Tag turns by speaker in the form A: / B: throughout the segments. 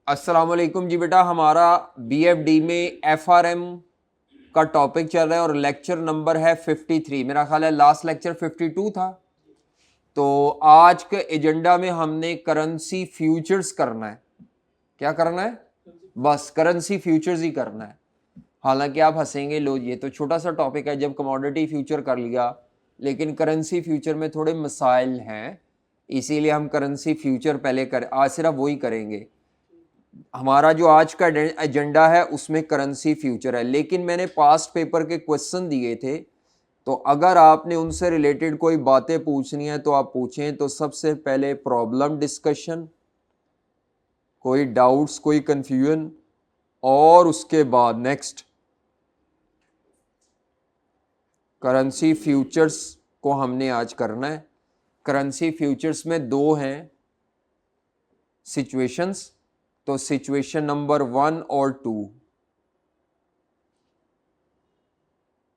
A: अस्सलामुअलैकुम जी बेटा, हमारा बीएफडी में एफआरएम का टॉपिक चल रहा है और लेक्चर नंबर है 53। मेरा ख्याल है लास्ट लेक्चर 52 था। तो आज के एजेंडा में हमने करेंसी फ्यूचर्स करना है। क्या करना है? बस करेंसी फ्यूचर्स ही करना है। हालांकि आप हंसेंगे, लो ये तो छोटा सा टॉपिक है, जब कमोडिटी फ्यूचर कर लिया, लेकिन करेंसी फ्यूचर में थोड़े मसाइल हैं, इसीलिए हम करेंसी फ्यूचर पहले कर आज सिर्फ वही करेंगे। हमारा जो आज का एजेंडा है उसमें करेंसी फ्यूचर है, लेकिन मैंने पास्ट पेपर के क्वेश्चन दिए थे, तो अगर आपने उनसे रिलेटेड कोई बातें पूछनी है तो आप पूछें। तो सबसे पहले प्रॉब्लम डिस्कशन, कोई डाउट्स, कोई कंफ्यूजन, और उसके बाद नेक्स्ट करेंसी फ्यूचर्स को हमने आज करना है। करेंसी फ्यूचर्स में दो हैं सिचुएशंस, तो सिचुएशन नंबर 1 और 2।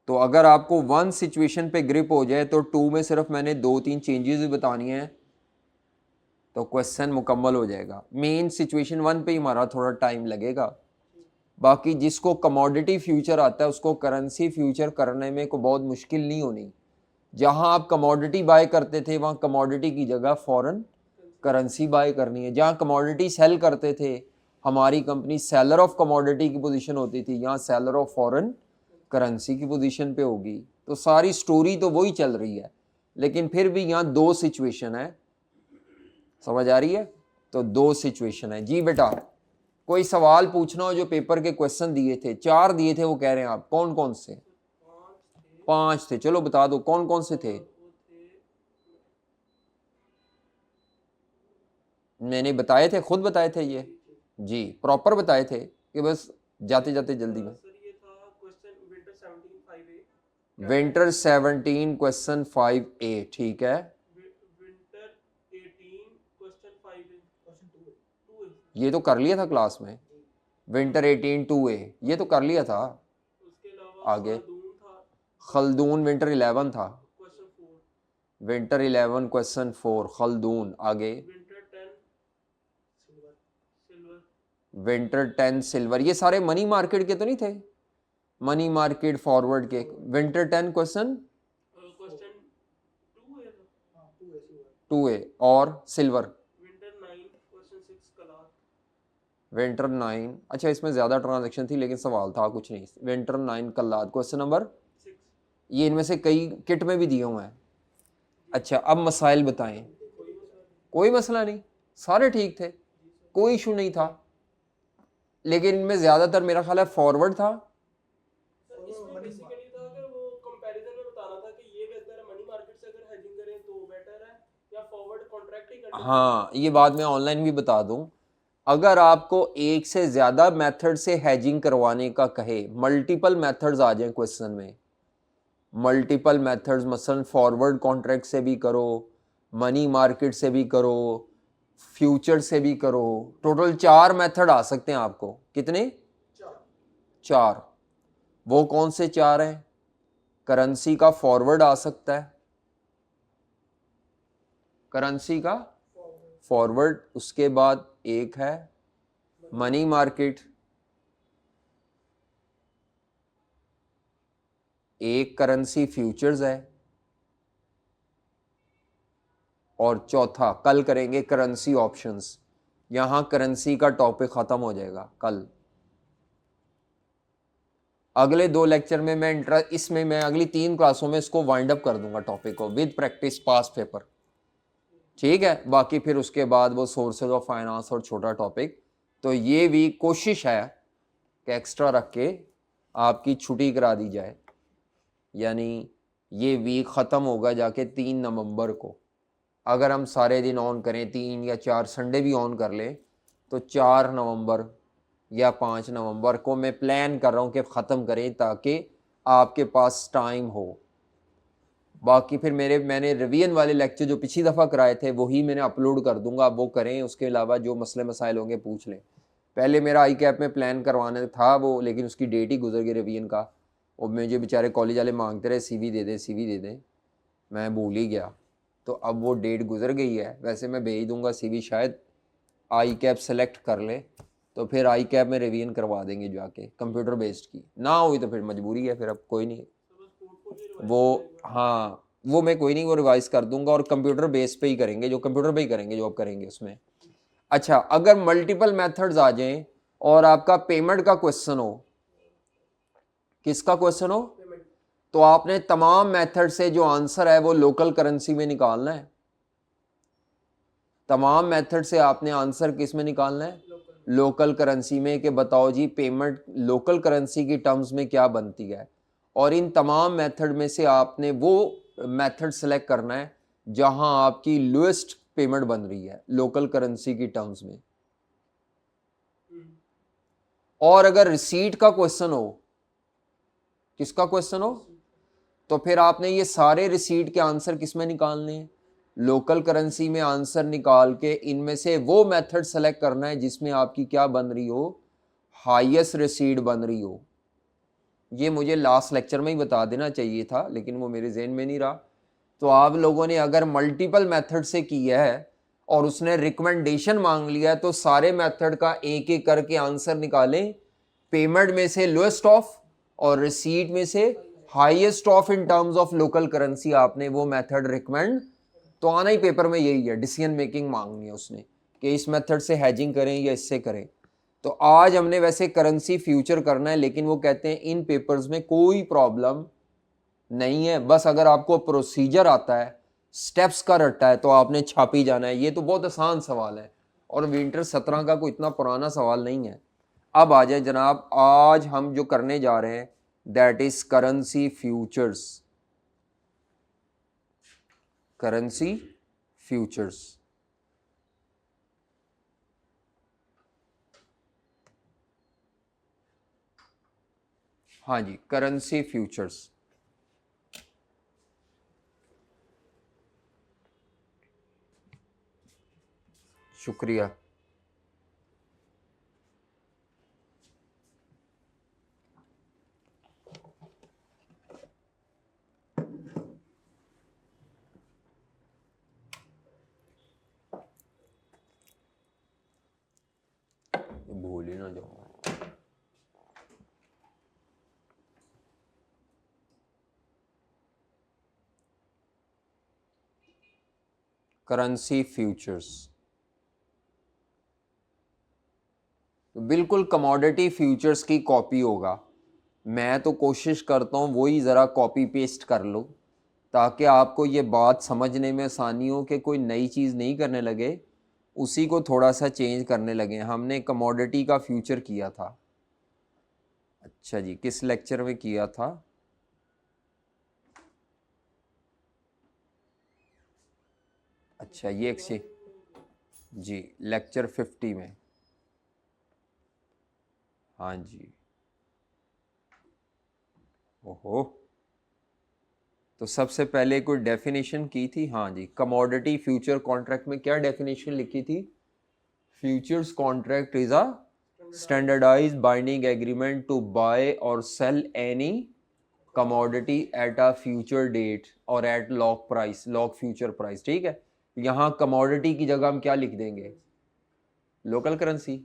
A: तो अगर आपको 1 सिचुएशन पे ग्रिप हो जाए तो 2 में सिर्फ मैंने 2-3 चेंजेस भी बतानी है तो क्वेश्चन मुकम्मल हो जाएगा। मेन सिचुएशन 1 पे ही हमारा थोड़ा टाइम लगेगा। बाकी जिसको कमोडिटी फ्यूचर आता है उसको करेंसी फ्यूचर करने में को बहुत मुश्किल नहीं होनी। जहां आप कमोडिटी बाय करते थे वहां कमोडिटी की जगह फॉरेन करेंसी बाय करनी है। जहां कमोडिटी सेल करते थे, हमारी कंपनी सेलर ऑफ कमोडिटी की पोजीशन होती थी, यहाँ सेलर ऑफ फॉरेन करेंसी की पोजीशन पे होगी। तो सारी स्टोरी तो वही चल रही है, लेकिन फिर भी यहाँ दो सिचुएशन है। समझ आ रही है? तो दो सिचुएशन है जी बेटा। कोई सवाल पूछना हो जो पेपर के क्वेश्चन दिए थे, 4 दिए थे, वो कह रहे हैं आप कौन कौन से? 5 थे। चलो बता दो कौन कौन से थे। मैंने बताए थे, खुद बताए थे ये जी, प्रॉपर बताए थे कि बस जाते जाते जल्दी में। विंटर 17 क्वेश्चन 5A, ठीक है। ये तो कर लिया था क्लास में। विंटर 18 2A ये तो कर लिया था। आगे खल्दून विंटर 11 था। Winter 11 question 4 Khaldun. आगे विंटर 10 सिल्वर। ये सारे मनी मार्केट के तो नहीं थे? मनी मार्केट फॉरवर्ड के। विंटर 10 क्वेश्चन 2A और सिल्वर विंटर 9। अच्छा, इसमें ज्यादा ट्रांजैक्शन थी लेकिन सवाल था कुछ नहीं। विंटर 9 कल्लाद क्वेश्चन नंबर 6। ये इनमें से कई किट में भी दिए हुए हैं। अच्छा, अब मसाइल बताएं। कोई मसला नहीं, सारे ठीक थे, कोई इशू नहीं था, लेकिन इनमें ज्यादातर मेरा ख्याल है फॉरवर्ड था। हाँ, ये बात मैं ऑनलाइन भी बता दूं। अगर आपको एक से ज्यादा मेथड से हैजिंग करवाने का कहे, मल्टीपल मेथड्स आ जाएं क्वेश्चन में, मल्टीपल मेथड्स, मसलन फॉरवर्ड कॉन्ट्रैक्ट से भी करो, मनी मार्केट से भी करो, फ्यूचर से भी करो, टोटल 4 मेथड आ सकते हैं आपको। कितने? 4। वो कौन से 4 हैं? करेंसी का फॉरवर्ड आ सकता है, करेंसी का फॉरवर्ड। उसके बाद एक है मनी मार्केट, एक करेंसी फ्यूचर्स है, और चौथा कल करेंगे करेंसी ऑप्शंस। यहां करेंसी का टॉपिक खत्म हो जाएगा कल। अगले 2 लेक्चर में मैं इसमें मैं अगली 3 क्लासों में इसको वाइंड अप कर दूंगा टॉपिक को विद प्रैक्टिस पास पेपर, ठीक है। बाकी फिर उसके बाद वो सोर्सेज ऑफ फाइनेंस और छोटा टॉपिक। तो ये भी कोशिश है कि एक्स्ट्रा रख के आपकी छुट्टी करा दी जाए, यानी ये वीक ख़त्म होगा जाके 3 नवंबर को। अगर हम सारे दिन ऑन करें, 3 या 4 संडे भी ऑन कर लें, तो 4 नवंबर या 5 नवंबर को मैं प्लान कर रहा हूँ कि ख़त्म करें ताकि आपके पास टाइम हो। बाकी फिर मैंने रिवीजन वाले लेक्चर जो पिछली दफ़ा कराए थे वही मैंने अपलोड कर दूंगा, आप वो करें। उसके अलावा जो मसले मसाइल होंगे पूछ लें। पहले मेरा आई कैप में प्लान करवाना था वो, लेकिन उसकी डेट ही गुजर गई रिवीजन का। और मुझे बेचारे कॉलेज वाले मांगते रहे सीवी दे दें, सीवी दे दें, मैं भूल ही गया। तो अब वो डेट गुजर गई है। वैसे मैं भेज दूंगा सीवी, शायद आई कैप सेलेक्ट कर ले तो फिर आई कैप में रिवीजन करवा देंगे जाके कंप्यूटर बेस्ड की, ना हुई तो फिर मजबूरी है, फिर अब कोई नहीं वो, हाँ वो मैं कोई नहीं, वो रिवाइज कर दूंगा और कंप्यूटर बेस पे ही करेंगे, जो कंप्यूटर पे ही करेंगे जो आप करेंगे उसमें। अच्छा, अगर मल्टीपल मेथड्स आ जाएं और आपका पेमेंट का क्वेश्चन हो, किसका क्वेश्चन हो, तो आपने तमाम मेथड से जो आंसर है वो लोकल करेंसी में निकालना है। तमाम मेथड से आपने आंसर किस में निकालना है, लोकल करेंसी में, कि बताओ जी पेमेंट लोकल करेंसी की टर्म्स में क्या बनती है। और इन तमाम मेथड में से आपने वो मेथड सेलेक्ट करना है जहां आपकी लोएस्ट पेमेंट बन रही है लोकल करेंसी की टर्म्स में। और अगर रिसीट का क्वेश्चन हो, किसका क्वेश्चन हो, तो फिर आपने ये सारे रिसीट के आंसर किस में निकालने हैं, लोकल करेंसी में आंसर निकाल के इनमें से वो मेथड सेलेक्ट करना है जिसमें आपकी क्या बन रही हो, हाईएस्ट रिसीट बन रही हो। ये मुझे लास्ट लेक्चर में ही बता देना चाहिए था, लेकिन वो मेरे जहन में नहीं रहा। तो आप लोगों ने अगर मल्टीपल मेथड से किया है और उसने रिकमेंडेशन मांग लिया है, तो सारे मेथड का एक एक करके आंसर निकालें, पेमेंट में से लोएस्ट ऑफ और रिसीट में से highest of in terms of local currency, आपने वो मेथड रिकमेंड, तो आना ही पेपर में यही है, डिसीजन मेकिंग मांगनी है उसने कि इस मेथड से हैजिंग करें या इससे करें। तो आज हमने वैसे करेंसी फ्यूचर करना है, लेकिन वो कहते हैं इन पेपर्स में कोई प्रॉब्लम नहीं है, बस अगर आपको प्रोसीजर आता है, स्टेप्स का रट्टा है, तो आपने छापी जाना है। ये तो बहुत आसान सवाल है और विंटर 17 का कोई इतना पुराना सवाल नहीं है। अब आ जाए जनाब, आज हम जो करने जा रहे हैं that is currency futures. Currency futures, हाँ जी, करेंसी फ्यूचर्स। शुक्रिया। भूल ही ना जाऊंगा। करेंसी फ्यूचर्स बिल्कुल कमोडिटी फ्यूचर्स की कॉपी होगा। मैं तो कोशिश करता हूँ वही ज़रा कॉपी पेस्ट कर लो ताकि आपको ये बात समझने में आसानी हो कि कोई नई चीज़ नहीं करने लगे, उसी को थोड़ा सा चेंज करने लगे। हमने कमोडिटी का फ्यूचर किया था, अच्छा जी, किस लेक्चर में किया था, अच्छा ये एक जी लेक्चर 50 में, हाँ जी। ओहो, तो सबसे पहले कोई डेफिनेशन की थी, हाँ जी, कमोडिटी फ्यूचर कॉन्ट्रैक्ट में क्या डेफिनेशन लिखी थी, futures contract is a standardized binding agreement to buy or sell any commodity at a future date or at lock price, lock future price, ठीक है। यहाँ कमोडिटी की जगह हम क्या लिख देंगे, लोकल करेंसी,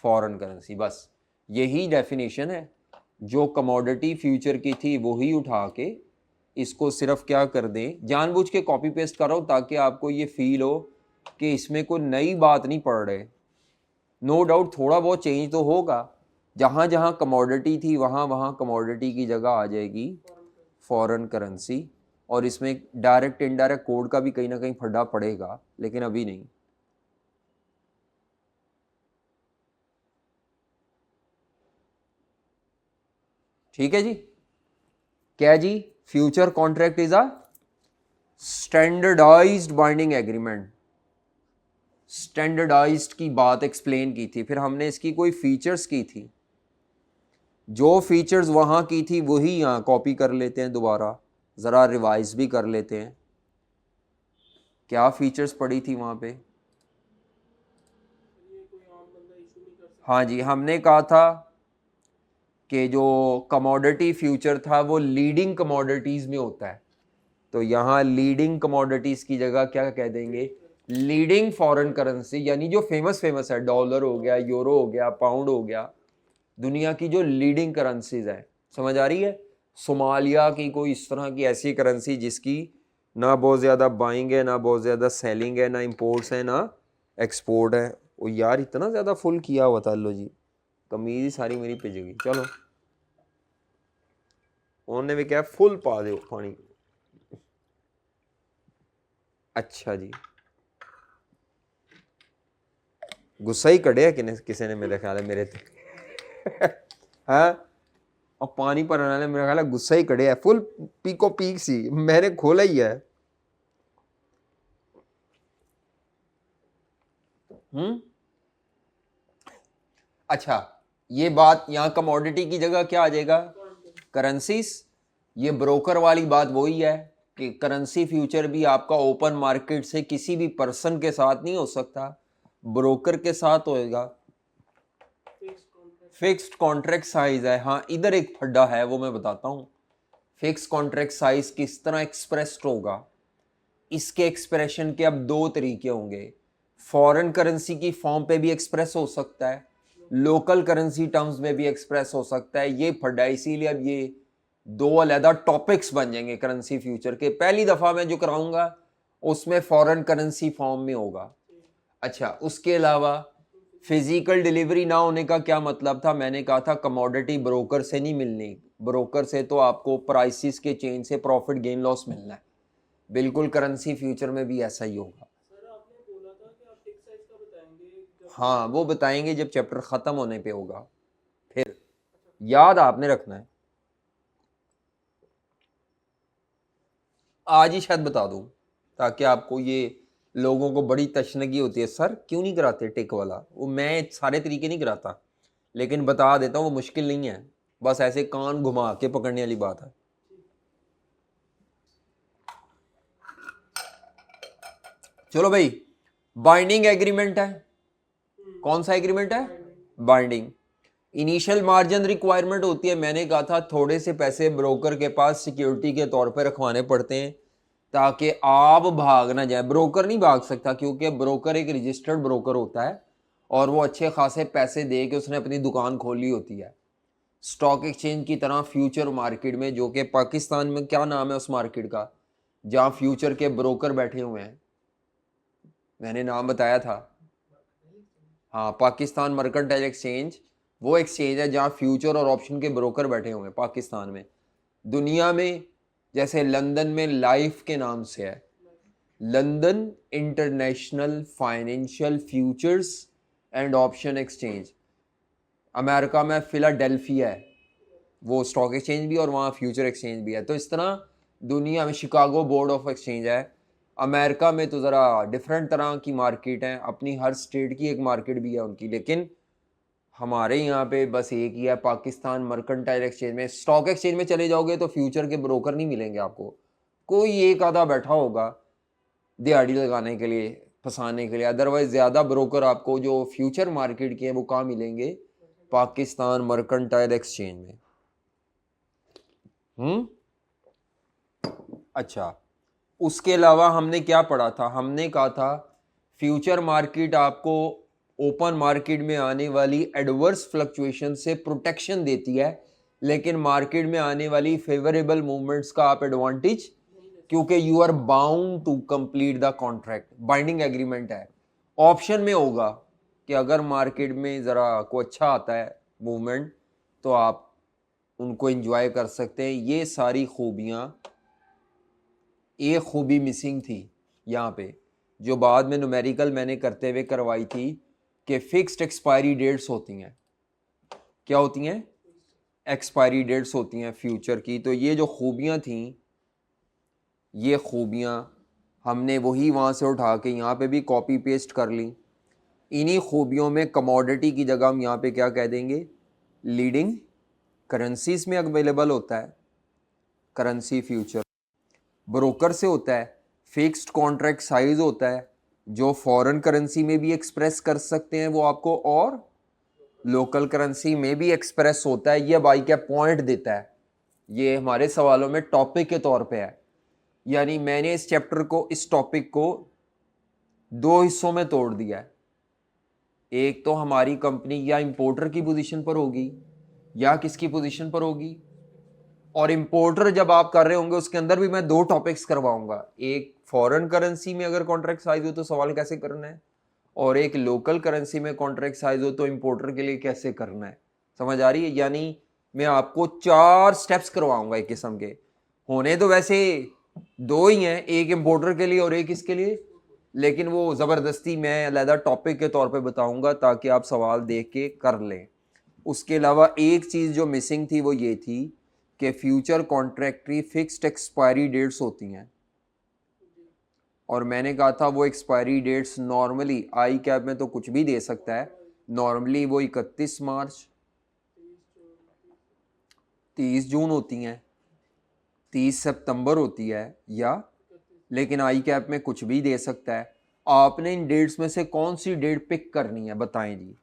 A: फॉरेन करेंसी, बस यही डेफिनेशन है। जो कमोडिटी फ्यूचर की थी वही उठा के इसको सिर्फ क्या कर दें, जानबूझ के कॉपी पेस्ट कर रहा हूँ ताकि आपको ये फील हो कि इसमें कोई नई बात नहीं पड़ रहे। नो डाउट थोड़ा बहुत चेंज तो होगा, जहाँ जहाँ कमोडिटी थी वहाँ वहाँ कमोडिटी की जगह आ जाएगी फॉरेन करेंसी, और इसमें डायरेक्ट इनडायरेक्ट कोड का भी कहीं ना कहीं फड्डा पड़ेगा, लेकिन अभी नहीं। ठीक है जी, क्या जी, future contract is a standardized binding agreement. Standardized की बात एक्सप्लेन की थी, फिर हमने इसकी कोई फीचर्स की थी, जो फीचर्स वहां की थी वही यहाँ कॉपी कर लेते हैं, दोबारा ज़रा रिवाइज भी कर लेते हैं। क्या फीचर्स पड़ी थी वहां पे, हाँ जी, हमने कहा था कि जो कमोडिटी फ्यूचर था वो लीडिंग कमोडिटीज़ में होता है, तो यहाँ लीडिंग कमोडिटीज़ की जगह क्या कह देंगे, लीडिंग फॉरेन करेंसी यानी जो फेमस फेमस है, डॉलर हो गया, यूरो हो गया, पाउंड हो गया, दुनिया की जो लीडिंग करेंसीज है, समझ आ रही है। सोमालिया की कोई इस तरह की ऐसी करेंसी जिसकी ना बहुत ज़्यादा बाइंग है, ना बहुत ज़्यादा सेलिंग है, ना इंपोर्ट्स है, ना एक्सपोर्ट है। वो यार इतना ज़्यादा फुल किया हुआ था, लो जी कमीज ही सारी मेरी पिज गई। चलो उन्होंने भी क्या फुल पा दो पानी। अच्छा जी, गुस्सा ही कढ़िया किसी ने, मेरे ख्याल है मेरे हाँ, और पानी भरने वाले मेरा ख्याल है गुस्सा ही कढ़िया है फुल, पीको पीक सी मैंने खोला ही है। अच्छा, ये बात यहाँ कमोडिटी की जगह क्या आ जाएगा, करेंसीज। ये ब्रोकर वाली बात वही है कि करेंसी फ्यूचर भी आपका ओपन मार्केट से किसी भी पर्सन के साथ नहीं हो सकता, ब्रोकर के साथ होएगा। फिक्स्ड कॉन्ट्रैक्ट साइज है। हाँ, इधर एक फड्डा है, वो मैं बताता हूँ। फिक्स कॉन्ट्रैक्ट साइज किस तरह एक्सप्रेस्ड होगा, इसके एक्सप्रेशन के अब दो तरीके होंगे। फॉरेन करेंसी की फॉर्म पे भी एक्सप्रेस हो सकता है, लोकल करेंसी टर्म्स में भी एक्सप्रेस हो सकता है। ये फड्डा, इसीलिए अब ये दो अलहदा टॉपिक्स बन जाएंगे करेंसी फ्यूचर के। पहली दफा मैं जो कराऊंगा उसमें फॉरेन करेंसी फॉर्म में होगा। अच्छा, उसके अलावा फिजिकल डिलीवरी ना होने का क्या मतलब था, मैंने कहा था कमोडिटी ब्रोकर से नहीं मिलनी, ब्रोकर से तो आपको प्राइसिस के चेंज से प्रॉफिट गेन लॉस मिलना है। बिल्कुल करेंसी फ्यूचर में भी ऐसा ही होगा।
B: सर आपने बोला था कि आप टिक साइज का बताएंगे
A: हाँ, वो बताएंगे जब चैप्टर खत्म होने पे होगा, फिर याद आपने रखना है। आज ही शायद बता दूं ताकि आपको ये, लोगों को बड़ी तशनगी होती है सर क्यों नहीं कराते टिक वाला, वो मैं सारे तरीके नहीं कराता लेकिन बता देता हूँ, वो मुश्किल नहीं है, बस ऐसे कान घुमा के पकड़ने वाली बात है। चलो भाई, बाइंडिंग एग्रीमेंट है। कौन सा एग्रीमेंट है, बाइंडिंग। इनिशियल मार्जिन रिक्वायरमेंट होती है, मैंने कहा था थोड़े से पैसे ब्रोकर के पास सिक्योरिटी के तौर पे रखवाने पड़ते हैं ताकि आप भाग ना जाए। ब्रोकर नहीं भाग सकता क्योंकि ब्रोकर एक रजिस्टर्ड ब्रोकर होता है और वो अच्छे खासे पैसे दे के उसने अपनी दुकान खोली होती है स्टॉक एक्सचेंज की तरह फ्यूचर मार्केट में, जो कि पाकिस्तान में क्या नाम है उस मार्केट का जहाँ फ्यूचर के ब्रोकर बैठे हुए हैं, मैंने नाम बताया था। हाँ, पाकिस्तान मर्केंटाइल एक्सचेंज वो एक्सचेंज है जहाँ फ्यूचर और ऑप्शन के ब्रोकर बैठे हुए हैं पाकिस्तान में। दुनिया में जैसे लंदन में लाइफ के नाम से है, London international financial futures and option exchange. America में फिलाडेल्फिया है वो स्टॉक एक्सचेंज भी और वहाँ फ्यूचर एक्सचेंज भी है। तो इस तरह दुनिया में शिकागो बोर्ड ऑफ एक्सचेंज है। अमेरिका में तो ज़रा डिफरेंट तरह की मार्केट है, अपनी हर स्टेट की एक मार्केट भी है उनकी, लेकिन हमारे यहाँ पे बस एक ही है, पाकिस्तान मर्केंटाइल एक्सचेंज में। स्टॉक एक्सचेंज में चले जाओगे तो फ्यूचर के ब्रोकर नहीं मिलेंगे आपको, कोई एक आधा बैठा होगा दिहाड़ी लगाने के लिए, फंसाने के लिए, अदरवाइज ज़्यादा ब्रोकर आपको जो फ्यूचर मार्केट के हैं वो कहाँ मिलेंगे, पाकिस्तान मर्केंटाइल एक्सचेंज में। अच्छा, उसके अलावा हमने क्या पढ़ा था, हमने कहा था फ्यूचर मार्केट आपको ओपन मार्केट में आने वाली एडवर्स फ्लक्चुएशन से प्रोटेक्शन देती है, लेकिन मार्केट में आने वाली फेवरेबल मूवमेंट्स का आप एडवांटेज, क्योंकि you are bound to complete the contract, binding agreement है। ऑप्शन में होगा कि अगर मार्केट में ज़रा को अच्छा आता है मूवमेंट तो आप उनको एंजॉय कर सकते हैं। ये सारी खूबियाँ, एक खूबी मिसिंग थी यहाँ पे जो बाद में न्यूमेरिकल मैंने करते हुए करवाई थी कि फिक्स्ड एक्सपायरी डेट्स होती हैं। क्या होती हैं, एक्सपायरी डेट्स होती हैं फ्यूचर की। तो ये जो खूबियाँ थी, ये खूबियाँ हमने वही वहाँ से उठा के यहाँ पे भी कॉपी पेस्ट कर ली। इन्हीं खूबियों में कमोडिटी की जगह हम यहाँ पे क्या कह देंगे, लीडिंग करेंसीज में अवेलेबल होता है करेंसी फ्यूचर, ब्रोकर से होता है, फिक्स्ड कॉन्ट्रैक्ट साइज होता है जो फॉरेन करेंसी में भी एक्सप्रेस कर सकते हैं वो आपको, और लोकल करेंसी में भी एक्सप्रेस होता है। ये भाई क्या पॉइंट देता है, ये हमारे सवालों में टॉपिक के तौर पे है। यानी मैंने इस चैप्टर को, इस टॉपिक को दो हिस्सों में तोड़ दिया है। एक तो हमारी कंपनी या इंपोर्टर की पोजीशन पर होगी या किसकी पोजीशन पर होगी। और इंपोर्टर जब आप कर रहे होंगे उसके अंदर भी मैं दो टॉपिक्स करवाऊंगा, एक फॉरेन करेंसी में अगर कॉन्ट्रैक्ट साइज हो तो सवाल कैसे करना है, और एक लोकल करेंसी में कॉन्ट्रैक्ट साइज हो तो इंपोर्टर के लिए कैसे करना है। समझ आ रही है? यानी मैं आपको 4 स्टेप्स करवाऊंगा एक किस्म के। होने तो वैसे दो ही हैं, एक इंपोर्टर के लिए और एक इसके लिए, लेकिन वो ज़बरदस्ती मैं अलहदा टॉपिक के तौर पे बताऊंगा ताकि आप सवाल देख के कर लें। उसके अलावा एक चीज़ जो मिसिंग थी वो ये थी कि फ्यूचर कॉन्ट्रैक्ट की फिक्स्ड एक्सपायरी डेट्स होती हैं, और मैंने कहा था वो एक्सपायरी डेट्स नॉर्मली आई कैप में तो कुछ भी दे सकता है, नॉर्मली वो 31 मार्च 30 जून होती हैं, 30 सितंबर होती है, या लेकिन आई कैप में कुछ भी दे सकता है। आपने इन डेट्स में से कौन सी डेट पिक करनी है, बताएं जी।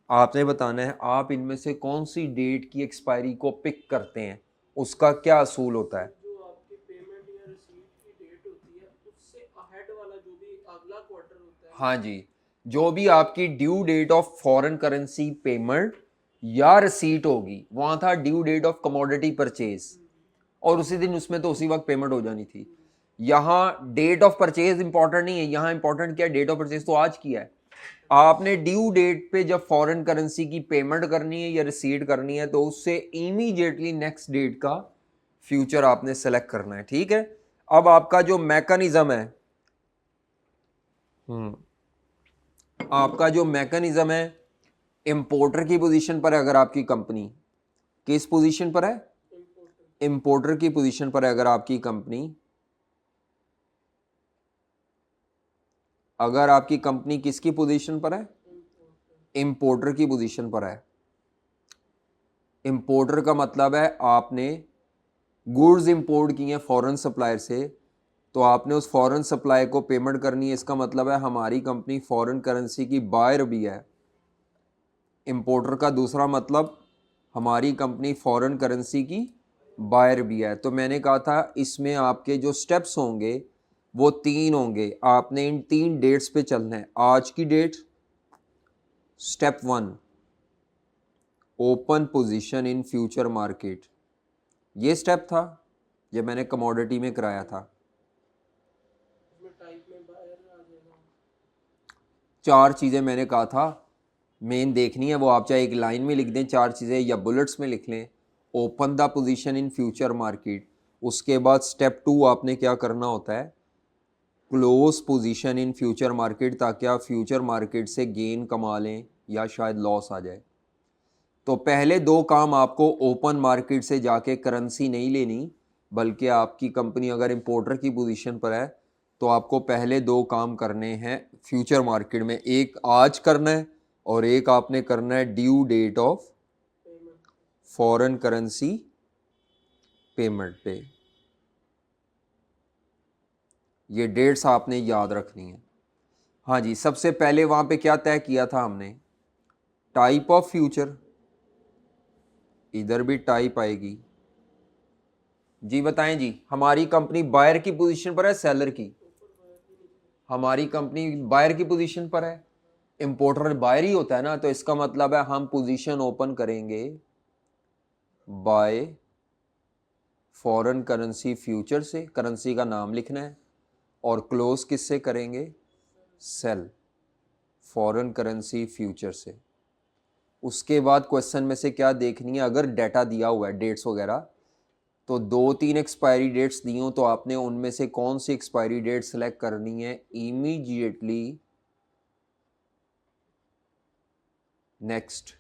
A: आपने बताना है आप इनमें से कौन सी डेट की एक्सपायरी को पिक करते हैं, उसका क्या असूल होता है।
B: जो आपकी पेमेंट या रिसीट की डेट होती है उससे अहेड वाला जो भी अगला क्वार्टर होता है।
A: हाँ जी, जो भी आपकी due date of foreign currency payment या रिसीट होगी, वहां था due date of commodity purchase, और उसी दिन उसमें तो उसी वक्त पेमेंट हो जानी थी। यहाँ डेट ऑफ परचेज इंपॉर्टेंट नहीं है, यहाँ इंपॉर्टेंट क्या है, डेट ऑफ परचेज तो आज किया है। आपने ड्यू डेट पे जब फॉरेन करेंसी की पेमेंट करनी है या रिसीट करनी है तो उससे इमीडिएटली नेक्स्ट डेट का फ्यूचर आपने सेलेक्ट करना है, ठीक है। अब आपका जो मैकेनिज्म है, आपका जो मैकेनिज्म है, इंपोर्टर की पोजीशन पर है। अगर आपकी कंपनी किस पोजीशन पर है, इंपोर्टर की पोजीशन पर है। अगर आपकी कंपनी, अगर आपकी कंपनी किसकी पोजीशन पर है, इंपोर्टर की पोजीशन पर है। इंपोर्टर का मतलब है आपने गुड्स इंपोर्ट किए हैं फॉरेन सप्लायर से, तो आपने उस फॉरेन सप्लाई को पेमेंट करनी है। इसका मतलब है हमारी कंपनी फॉरेन करेंसी की बायर भी है। इंपोर्टर का दूसरा मतलब हमारी कंपनी फॉरेन करेंसी की बायर भी है। तो मैंने कहा था इसमें आपके जो स्टेप्स होंगे वो 3 होंगे। आपने इन 3 डेट्स पे चलना है। आज की date, step 1 open position in future market, ये स्टेप था, ये मैंने कमोडिटी में कराया था।
B: उसमें टाइप में बायर आ जाएगा।
A: 4 चीज़ें मैंने कहा था मेन देखनी है, वो आप चाहे एक लाइन में लिख दें 4 चीज़ें या बुलेट्स में लिख लें। Open the position in future market, उसके बाद स्टेप 2 आपने क्या करना होता है, close position in future market, ताकि आप फ्यूचर मार्केट से गेन कमा लें या शायद लॉस आ जाए। तो पहले 2 काम आपको ओपन मार्केट से जाके करेंसी नहीं लेनी, बल्कि आपकी कंपनी अगर इंपोर्टर की पोजीशन पर है तो आपको पहले 2 काम करने हैं फ्यूचर मार्केट में। एक आज करना है और एक आपने करना है due date of foreign currency payment पे। ये डेट्स आपने याद रखनी है। हाँ जी, सबसे पहले वहाँ पे क्या तय किया था हमने, टाइप ऑफ फ्यूचर, इधर भी टाइप आएगी जी। बताएं जी, हमारी कंपनी बायर की पोजीशन पर है सेलर की, हमारी कंपनी बायर की पोजीशन पर है। इंपोर्टर बायर ही होता है ना, तो इसका मतलब है हम पोजीशन ओपन करेंगे बाय फॉरेन करेंसी फ्यूचर से, करेंसी का नाम लिखना है, और क्लोज किससे करेंगे, सेल फॉरेन करेंसी फ्यूचर से। उसके बाद क्वेश्चन में से क्या देखनी है, अगर डाटा दिया हुआ है डेट्स वगैरह, तो 2-3 एक्सपायरी डेट्स दी हो तो आपने उनमें से कौन सी एक्सपायरी डेट सेलेक्ट करनी है, इमीडिएटली नेक्स्ट।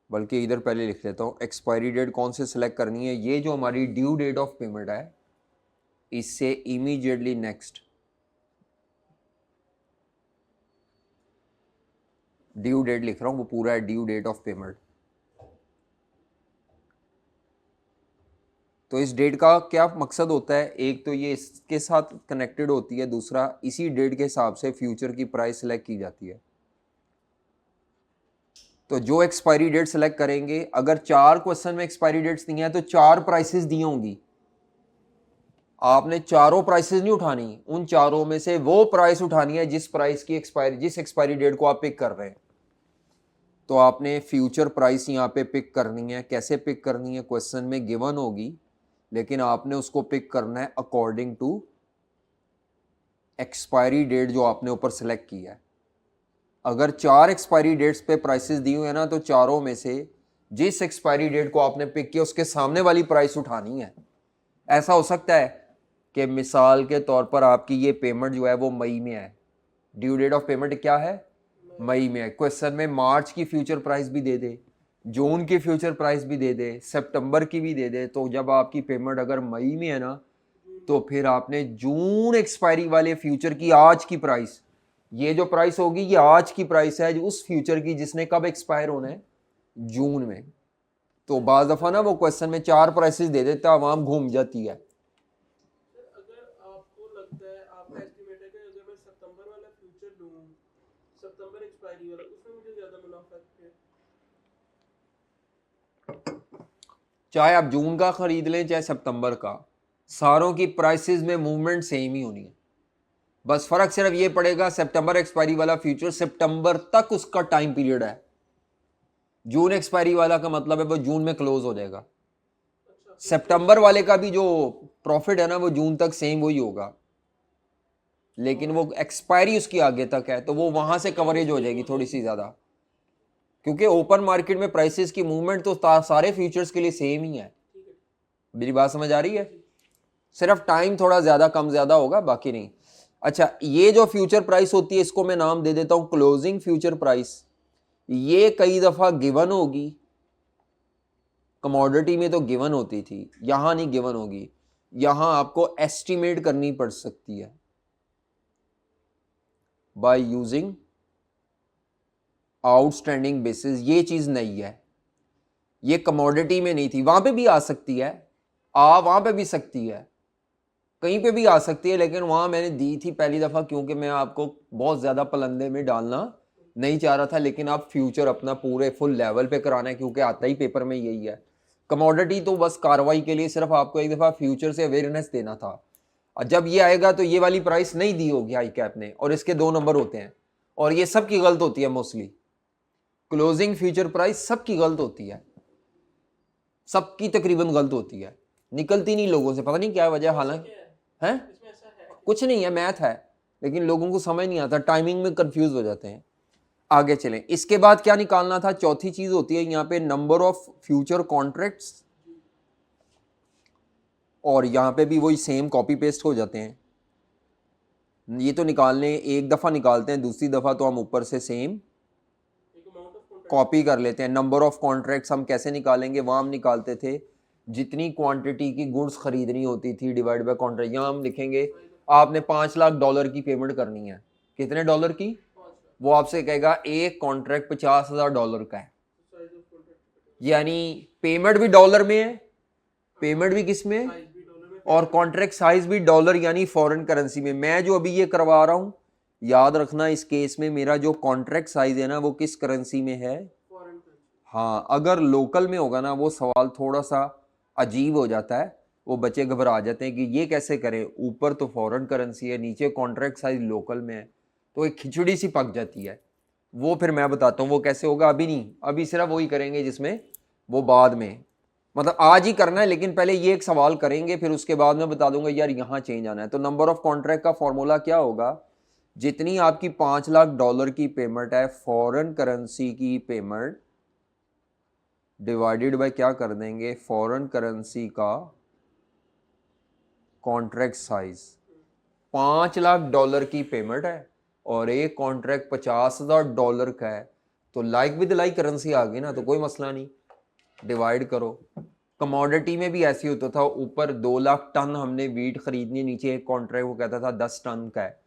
A: बल्कि इधर पहले लिख लेता हूँ, एक्सपायरी डेट कौन से सिलेक्ट करनी है, ये जो हमारी ड्यू डेट ऑफ पेमेंट है इससे इमीडिएटली नेक्स्ट। ड्यू डेट लिख रहा हूँ, वो पूरा है ड्यू डेट ऑफ पेमेंट। तो इस डेट का क्या मकसद होता है, एक तो ये इसके साथ कनेक्टेड होती है, दूसरा इसी डेट के हिसाब से फ्यूचर की प्राइस सेलेक्ट की जाती है। तो जो एक्सपायरी डेट सेलेक्ट करेंगे, अगर 4 क्वेश्चन में एक्सपायरी डेट्स दी हैं तो 4 प्राइसेस दी होंगी। आपने चारों प्राइसेस नहीं उठानी, उन चारों में से वो प्राइस उठानी है जिस प्राइस की एक्सपायरी, जिस एक्सपायरी डेट को आप पिक कर रहे हैं। तो आपने फ्यूचर प्राइस यहाँ पे पिक करनी है। कैसे पिक करनी है, क्वेश्चन में गिवन होगी, लेकिन आपने उसको पिक करना है अकॉर्डिंग टू एक्सपायरी डेट जो आपने ऊपर सेलेक्ट किया है। अगर 4 एक्सपायरी डेट्स पे प्राइसेस दी हुई है ना, तो चारों में से जिस एक्सपायरी डेट को आपने पिक किया उसके सामने वाली प्राइस उठानी है। ऐसा हो सकता है कि मिसाल के तौर पर आपकी ये पेमेंट जो है वो मई में है, ड्यू डेट ऑफ पेमेंट क्या है, मई में है। क्वेश्चन में मार्च की फ्यूचर प्राइस भी दे दे, जून की फ्यूचर प्राइस भी दे दे, सितंबर की भी दे दे। तो जब आपकी पेमेंट अगर मई में है ना, तो फिर आपने जून एक्सपायरी वाले फ्यूचर की आज की प्राइस, ये जो प्राइस होगी ये आज की प्राइस है उस फ्यूचर की जिसने कब एक्सपायर होना है, जून में। तो बाज दफा ना वो क्वेश्चन में 4 प्राइसेस दे देता, आवाम घूम जाती है।
B: सर अगर आपको लगता है, आपका एस्टिमेट है कि अगर मैं सितंबर वाला फ्यूचर लूं, सितंबर एक्सपायरी वाला, उसमें मुझे ज्यादा मुनाफा है?
A: चाहे आप जून का खरीद लें चाहे सितंबर का, सारों की प्राइसेस में मूवमेंट सेम ही होनी है। बस फर्क सिर्फ ये पड़ेगा, सितंबर एक्सपायरी वाला फ्यूचर सितंबर तक उसका टाइम पीरियड है, जून एक्सपायरी वाला का मतलब है वो जून में क्लोज हो जाएगा। सितंबर वाले का भी जो प्रॉफिट है ना वो जून तक सेम वही होगा, लेकिन वो एक्सपायरी उसकी आगे तक है, तो वो वहां से कवरेज हो जाएगी थोड़ी सी ज्यादा, क्योंकि ओपन मार्केट में प्राइसेस की मूवमेंट तो सारे फ्यूचर्स के लिए सेम ही है। मेरी बात समझ आ रही है? सिर्फ टाइम थोड़ा ज्यादा कम ज्यादा होगा, बाकी नहीं। अच्छा, ये जो फ्यूचर प्राइस होती है इसको मैं नाम दे देता हूं क्लोजिंग फ्यूचर प्राइस। ये कई दफा गिवन होगी, कमोडिटी में तो गिवन होती थी, यहां नहीं गिवन होगी, यहां आपको एस्टिमेट करनी पड़ सकती है बाय यूजिंग आउटस्टैंडिंग बेसिस। ये चीज नहीं है, ये कमोडिटी में नहीं थी, वहां पे भी आ सकती है, वहां पे भी सकती है, कहीं पे भी आ सकती है, लेकिन वहां मैंने दी थी पहली दफा क्योंकि मैं आपको बहुत ज्यादा पलंदे में डालना नहीं चाह रहा था। लेकिन आप फ्यूचर अपना पूरे फुल लेवल पे कराना है, क्योंकि आता ही पेपर में यही है। कमोडिटी तो बस कार्रवाई के लिए सिर्फ आपको एक दफा फ्यूचर से अवेयरनेस देना था, और जब ये आएगा तो ये वाली प्राइस नहीं दी होगी आई कैप ने, और इसके 2 नंबर होते हैं, और ये सबकी गलत होती है मोस्टली। क्लोजिंग फ्यूचर प्राइस सबकी गलत होती है, सबकी तकरीबन गलत होती है, निकलती नहीं लोगों से, पता नहीं क्या वजह। हालांकि है
B: इसमें ऐसा है
A: कुछ नहीं है, मैथ है, लेकिन लोगों को समझ नहीं आता, टाइमिंग में कंफ्यूज हो जाते हैं। आगे चलें, इसके बाद क्या निकालना था, चौथी चीज होती है यहाँ पे नंबर ऑफ फ्यूचर कॉन्ट्रैक्ट्स, और यहाँ पे भी वही सेम कॉपी पेस्ट हो जाते हैं। ये तो निकालने एक दफा निकालते हैं, दूसरी दफा तो हम ऊपर से सेम
B: एक अमाउंट ऑफ कॉन्ट्रैक्ट।
A: कॉपी कर लेते हैं। नंबर ऑफ कॉन्ट्रैक्ट्स हम कैसे निकालेंगे, वहां हम निकालते थे जितनी क्वांटिटी की गुड्स खरीदनी होती थी डिवाइड बाय कॉन्ट्रैक्ट। यहाँ हम लिखेंगे आपने $5 लाख की पेमेंट करनी है, कितने डॉलर की,
B: 5 लाख
A: वो आपसे कहेगा एक कॉन्ट्रैक्ट $50,000 का है,
B: साइज ऑफ कॉन्ट्रैक्ट,
A: यानी पेमेंट भी डॉलर में है, पेमेंट भी किस में,
B: साइज भी डॉलर में,
A: और कॉन्ट्रैक्ट साइज भी डॉलर यानी फॉरेन करेंसी में। मैं जो अभी ये करवा रहा हूं, याद रखना इस केस में मेरा जो कॉन्ट्रैक्ट साइज है ना वो किस करेंसी में है,
B: फॉरेन करेंसी।
A: हाँ। अगर लोकल में होगा ना वो सवाल थोड़ा सा अजीब हो जाता है, वो बच्चे घबरा जाते हैं कि ये कैसे करें, ऊपर तो फॉरेन करेंसी है, नीचे कॉन्ट्रैक्ट साइज लोकल में है, तो एक खिचड़ी सी पक जाती है। वो फिर मैं बताता हूँ वो कैसे होगा, अभी नहीं, अभी सिर्फ वही करेंगे जिसमें वो बाद में, मतलब आज ही करना है, लेकिन पहले ये एक सवाल करेंगे, फिर उसके बाद मैं बता दूंगा यार यहाँ चेंज आना है। तो नंबर ऑफ कॉन्ट्रैक्ट का फॉर्मूला क्या होगा, जितनी आपकी $5 लाख की पेमेंट है, फॉरेन करेंसी की पेमेंट डिवाइडेड बाय क्या कर देंगे, फॉरेन करेंसी का कॉन्ट्रैक्ट साइज। $5 लाख की पेमेंट है और एक कॉन्ट्रैक्ट $50,000 का है, तो लाइक विद लाइक करेंसी आ गई ना, तो कोई मसला नहीं, डिवाइड करो। कमोडिटी में भी ऐसे होता था, ऊपर 2 लाख टन हमने वीट खरीदनी, नीचे एक कॉन्ट्रैक्ट वो कहता था 10 टन का है,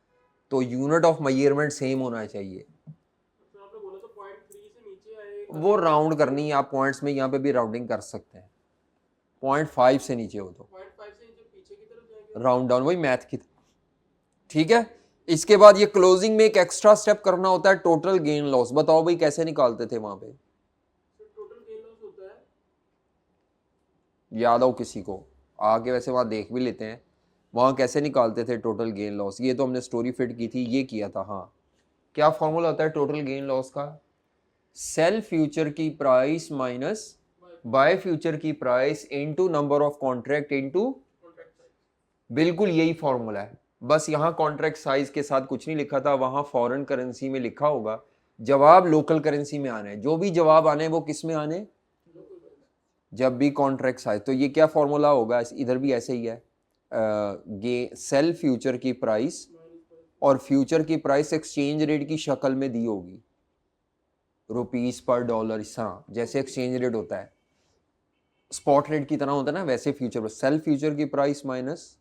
A: तो यूनिट ऑफ मेजरमेंट सेम होना चाहिए।
B: तो आपने बोला तो 0.3 से नीचे आए,
A: वो राउंड करनी है, आप पॉइंट्स में यहाँ पे भी राउंडिंग कर सकते हैं, 0.5 से नीचे हो तो
B: 0.5 से नीचे पीछे की तरफ जाएंगे।
A: राउंड डाउन, वही मैथ की। ठीक है, इसके बाद ये क्लोजिंग में एक एक्स्ट्रा स्टेप करना होता है, टोटल गेन लॉस। बताओ भाई कैसे निकालते थे वहां पे,
B: टोटल गेन लॉस होता है,
A: याद हो किसी को, आके वैसे वहां देख भी लेते हैं, वहाँ कैसे निकालते थे टोटल गेन लॉस, ये तो हमने स्टोरी फिट की थी, ये किया था। हाँ, क्या फॉर्मूला होता है टोटल गेन लॉस का? सेल फ्यूचर की प्राइस माइनस बाय फ्यूचर की price into number of contract into,
B: contract size.
A: बिल्कुल यही फॉर्मूला है। बस यहाँ कॉन्ट्रैक्ट साइज के साथ कुछ नहीं लिखा था, वहां फॉरेन करेंसी में लिखा होगा। जवाब लोकल करेंसी में आने हैं, जो भी जवाब आने हैं वो किस में आने? जब भी कॉन्ट्रैक्ट साइज। तो ये क्या फॉर्मूला होगा? इधर भी ऐसे ही है, सेल फ्यूचर की प्राइस और फ्यूचर की प्राइस एक्सचेंज रेट की शक्ल में दी होगी, रुपीस पर डॉलर। हाँ, जैसे एक्सचेंज रेट होता है स्पॉट रेट की तरह होता है ना, वैसे फ्यूचर पर सेल फ्यूचर की प्राइस माइनस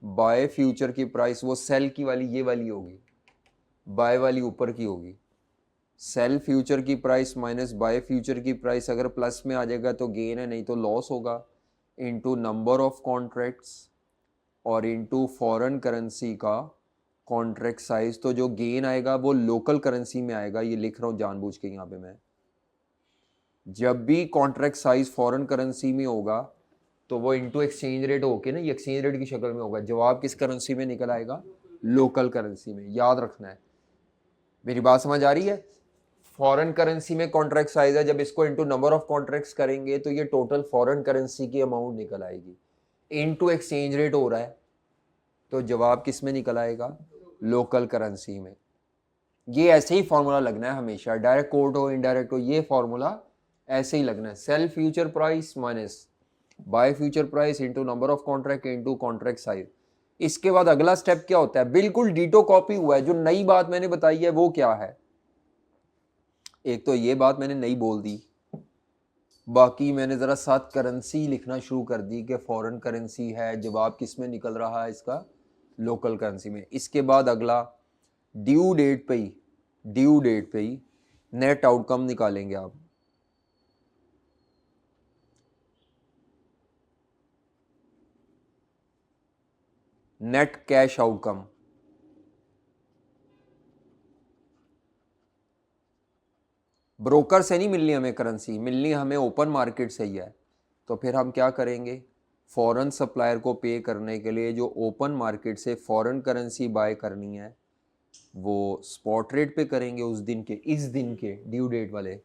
A: बाय फ्यूचर की प्राइस, वो सेल की वाली ये वाली होगी, बाय वाली ऊपर की होगी। सेल फ्यूचर की प्राइस माइनस बाय फ्यूचर की प्राइस, अगर प्लस में आ जाएगा तो गेन है, नहीं तो लॉस होगा, इनटू नंबर ऑफ कॉन्ट्रैक्ट्स और इनटू फॉरेन करेंसी का कॉन्ट्रैक्ट साइज। तो जो गेन आएगा वो लोकल करेंसी में आएगा, ये लिख रहा हूँ जानबूझ के यहाँ पे मैं। जब भी कॉन्ट्रैक्ट साइज फॉरेन करेंसी में होगा तो वो इनटू एक्सचेंज रेट होके ना, ये एक्सचेंज रेट की शक्ल में होगा। जवाब किस करेंसी में निकल आएगा? लोकल करेंसी में। याद रखना है, मेरी बात समझ आ रही है? फॉरेन करेंसी में कॉन्ट्रैक्ट साइज है, जब इसको इनटू नंबर ऑफ कॉन्ट्रैक्ट्स करेंगे तो ये टोटल फॉरेन करेंसी की अमाउंट निकल आएगी। इनटू एक्सचेंज रेट हो रहा है तो जवाब किस में निकल आएगा? लोकल करेंसी में। ये ऐसे ही फॉर्मूला लगना है हमेशा, डायरेक्ट कोट हो इनडायरेक्ट हो, ये फॉर्मूला ऐसे ही लगना है। Sell future price minus buy future price into number of contract into contract size. इसके बाद अगला स्टेप क्या होता है? बिल्कुल डीटो कॉपी हुआ है। जो नई बात मैंने बताई है वो क्या है? एक तो ये बात मैंने नई बोल दी, बाकी मैंने जरा साथ करेंसी लिखना शुरू कर दी कि फॉरेन करेंसी है। जवाब किस में निकल रहा है इसका? लोकल करेंसी में। इसके बाद अगला ड्यू डेट पे ही नेट आउटकम निकालेंगे आप। Net cash outcome. ब्रोकर से नहीं मिलनी हमें करेंसी, मिलनी हमें ओपन मार्केट से ही है। तो फिर हम क्या करेंगे? फॉरेन सप्लायर को पे करने के लिए जो ओपन मार्केट से फॉरेन करेंसी बाय करनी है वो स्पॉट रेट पे करेंगे उस दिन के, इस दिन के ड्यू डेट वाले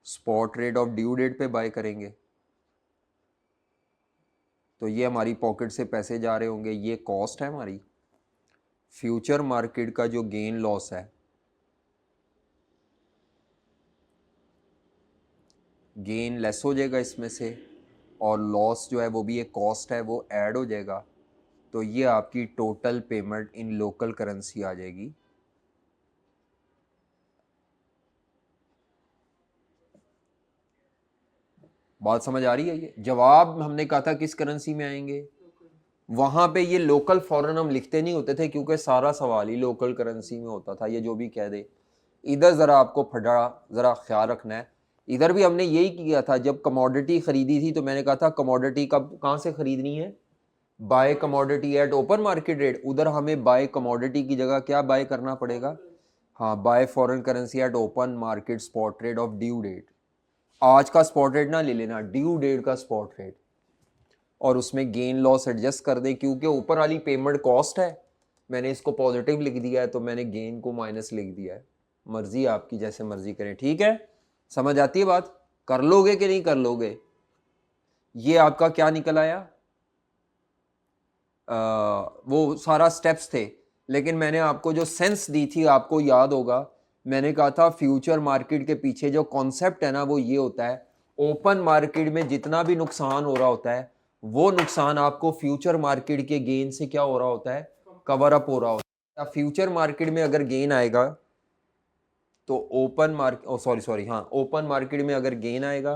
A: spot rate of due date पे बाय करेंगे। तो ये हमारी पॉकेट से पैसे जा रहे होंगे, ये कॉस्ट है हमारी। फ्यूचर मार्केट का जो गेन लॉस है, गेन लेस हो जाएगा इसमें से, और लॉस जो है वो भी एक कॉस्ट है, वो ऐड हो जाएगा। तो ये आपकी total payment in local currency आ जाएगी। बात समझ आ रही है? ये जवाब हमने कहा था किस करेंसी में आएंगे, वहां पे ये लोकल फॉरेन हम लिखते नहीं होते थे क्योंकि सारा सवाल ही लोकल करेंसी में होता था, ये जो भी कह दे। इधर जरा आपको फटा जरा ख्याल रखना है। इधर भी हमने यही किया था, जब कमोडिटी खरीदी थी तो मैंने कहा था कमोडिटी कब कहाँ से खरीदनी है? Buy commodity at open market rate. उधर हमें बाय कमोडिटी की जगह क्या बाय करना पड़ेगा? हाँ, buy foreign currency at open market spot rate of due date. आज का स्पॉट रेट ना ले लेना, ड्यू डेट का स्पॉट रेट, और उसमें गेन लॉस एडजस्ट कर दें। क्योंकि ऊपर वाली पेमेंट कॉस्ट है, मैंने इसको पॉजिटिव लिख दिया है तो मैंने गेन को माइनस लिख दिया है। मर्जी आपकी, जैसे मर्जी करें। ठीक है, समझ आती है बात? कर लोगे कि नहीं कर लोगे? ये आपका क्या निकल आया? वो सारा स्टेप्स थे, लेकिन मैंने आपको जो सेंस दी थी आपको याद होगा। मैंने कहा था फ्यूचर मार्केट के पीछे जो कॉन्सेप्ट है ना वो ये होता है, ओपन मार्केट में जितना भी नुकसान हो रहा होता है वो नुकसान आपको फ्यूचर मार्केट के गेन से क्या हो रहा होता है? कवर अप हो रहा होता है। फ्यूचर मार्केट में अगर गेन आएगा तो ओपन मार्केट सॉरी हाँ, ओपन मार्केट में अगर गेन आएगा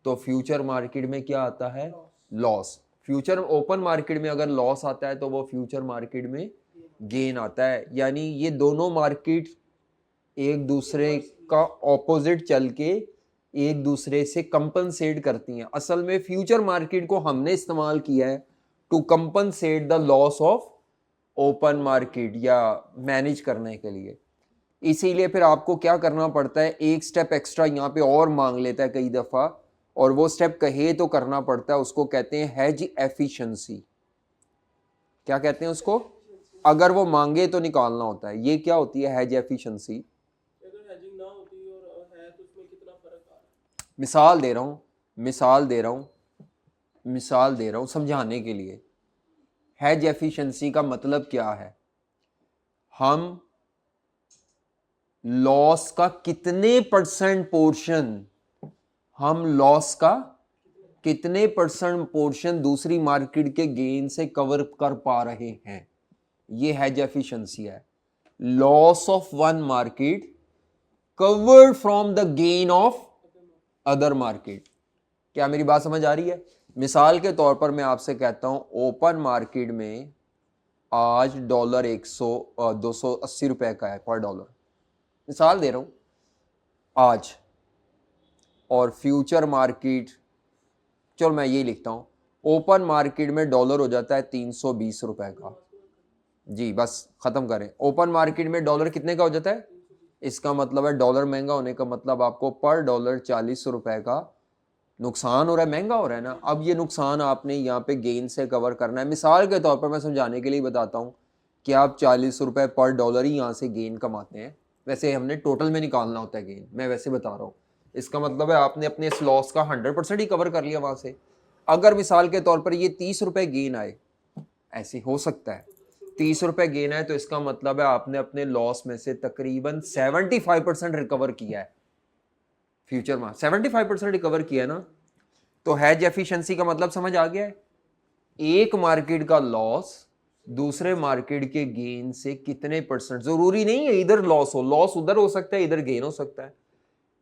A: तो फ्यूचर मार्केट में क्या आता है? लॉस। फ्यूचर ओपन मार्केट में अगर लॉस आता है तो वो फ्यूचर मार्केट में गेन आता है। यानी ये दोनों मार्केट एक दूसरे का ऑपोजिट चल के एक दूसरे से कंपनसेट करती हैं। असल में फ्यूचर मार्केट को हमने इस्तेमाल किया है to compensate the loss of open market, या मैनेज करने के लिए। इसीलिए फिर आपको क्या करना पड़ता है, एक स्टेप एक्स्ट्रा यहाँ पे और मांग लेता है कई दफ़ा, और वो स्टेप कहे तो करना पड़ता है, उसको कहते हैं हेज एफिशिएंसी। क्या कहते हैं उसको? अगर वो मांगे तो निकालना होता है। ये क्या होती है हेज एफिशिएंसी?
B: अगर हेजिंग ना होती और है तो उसमें कितना फर्क आ रहा है?
A: मिसाल दे रहा हूँ समझाने के लिए। हेज एफिशिएंसी का मतलब क्या है? हम लॉस का कितने परसेंट पोर्शन दूसरी मार्केट के गेन से कवर कर पा रहे हैं, ये हेज एफिशिएंसी है। Loss of one market covered from the gain of other market. क्या मेरी बात समझ आ रही है? मिसाल के तौर पर मैं आपसे कहता हूं ओपन मार्केट में आज डॉलर 280 रुपए का है पर डॉलर, मिसाल दे रहा हूं आज। और फ्यूचर मार्केट, चलो मैं ये लिखता हूं, ओपन मार्केट में डॉलर हो जाता है 320 रुपए का। जी बस खत्म करें। ओपन मार्केट में डॉलर कितने का हो जाता है? इसका मतलब है डॉलर महंगा होने का मतलब आपको पर डॉलर 40 रुपए का नुकसान हो रहा है, महंगा हो रहा है ना। अब ये नुकसान आपने यहाँ पे गेन से कवर करना है। मिसाल के तौर पर मैं समझाने के लिए बताता हूँ कि आप 40 रुपए पर डॉलर ही यहाँ से गेन कमाते हैं। वैसे हमने टोटल में निकालना होता है गेन, मैं वैसे बता रहा हूँ। इसका मतलब है आपने अपने इस लॉस का 100% ही कवर कर लिया वहां से। अगर मिसाल के तौर पर ये 30 रुपए गेन आए, ऐसे हो सकता है 30 रुपए गेन आए, तो इसका मतलब है आपने अपने लॉस में से तकरीबन 75% रिकवर किया है। फ्यूचर में 75% रिकवर किया है ना। तो हेज एफिशिएंसी का मतलब समझ आ गया है? एक मार्केट का लॉस दूसरे मार्केट के गेन से कितने परसेंट, जरूरी नहीं है इधर लॉस हो, लॉस उधर हो सकता है, इधर गेन हो सकता है।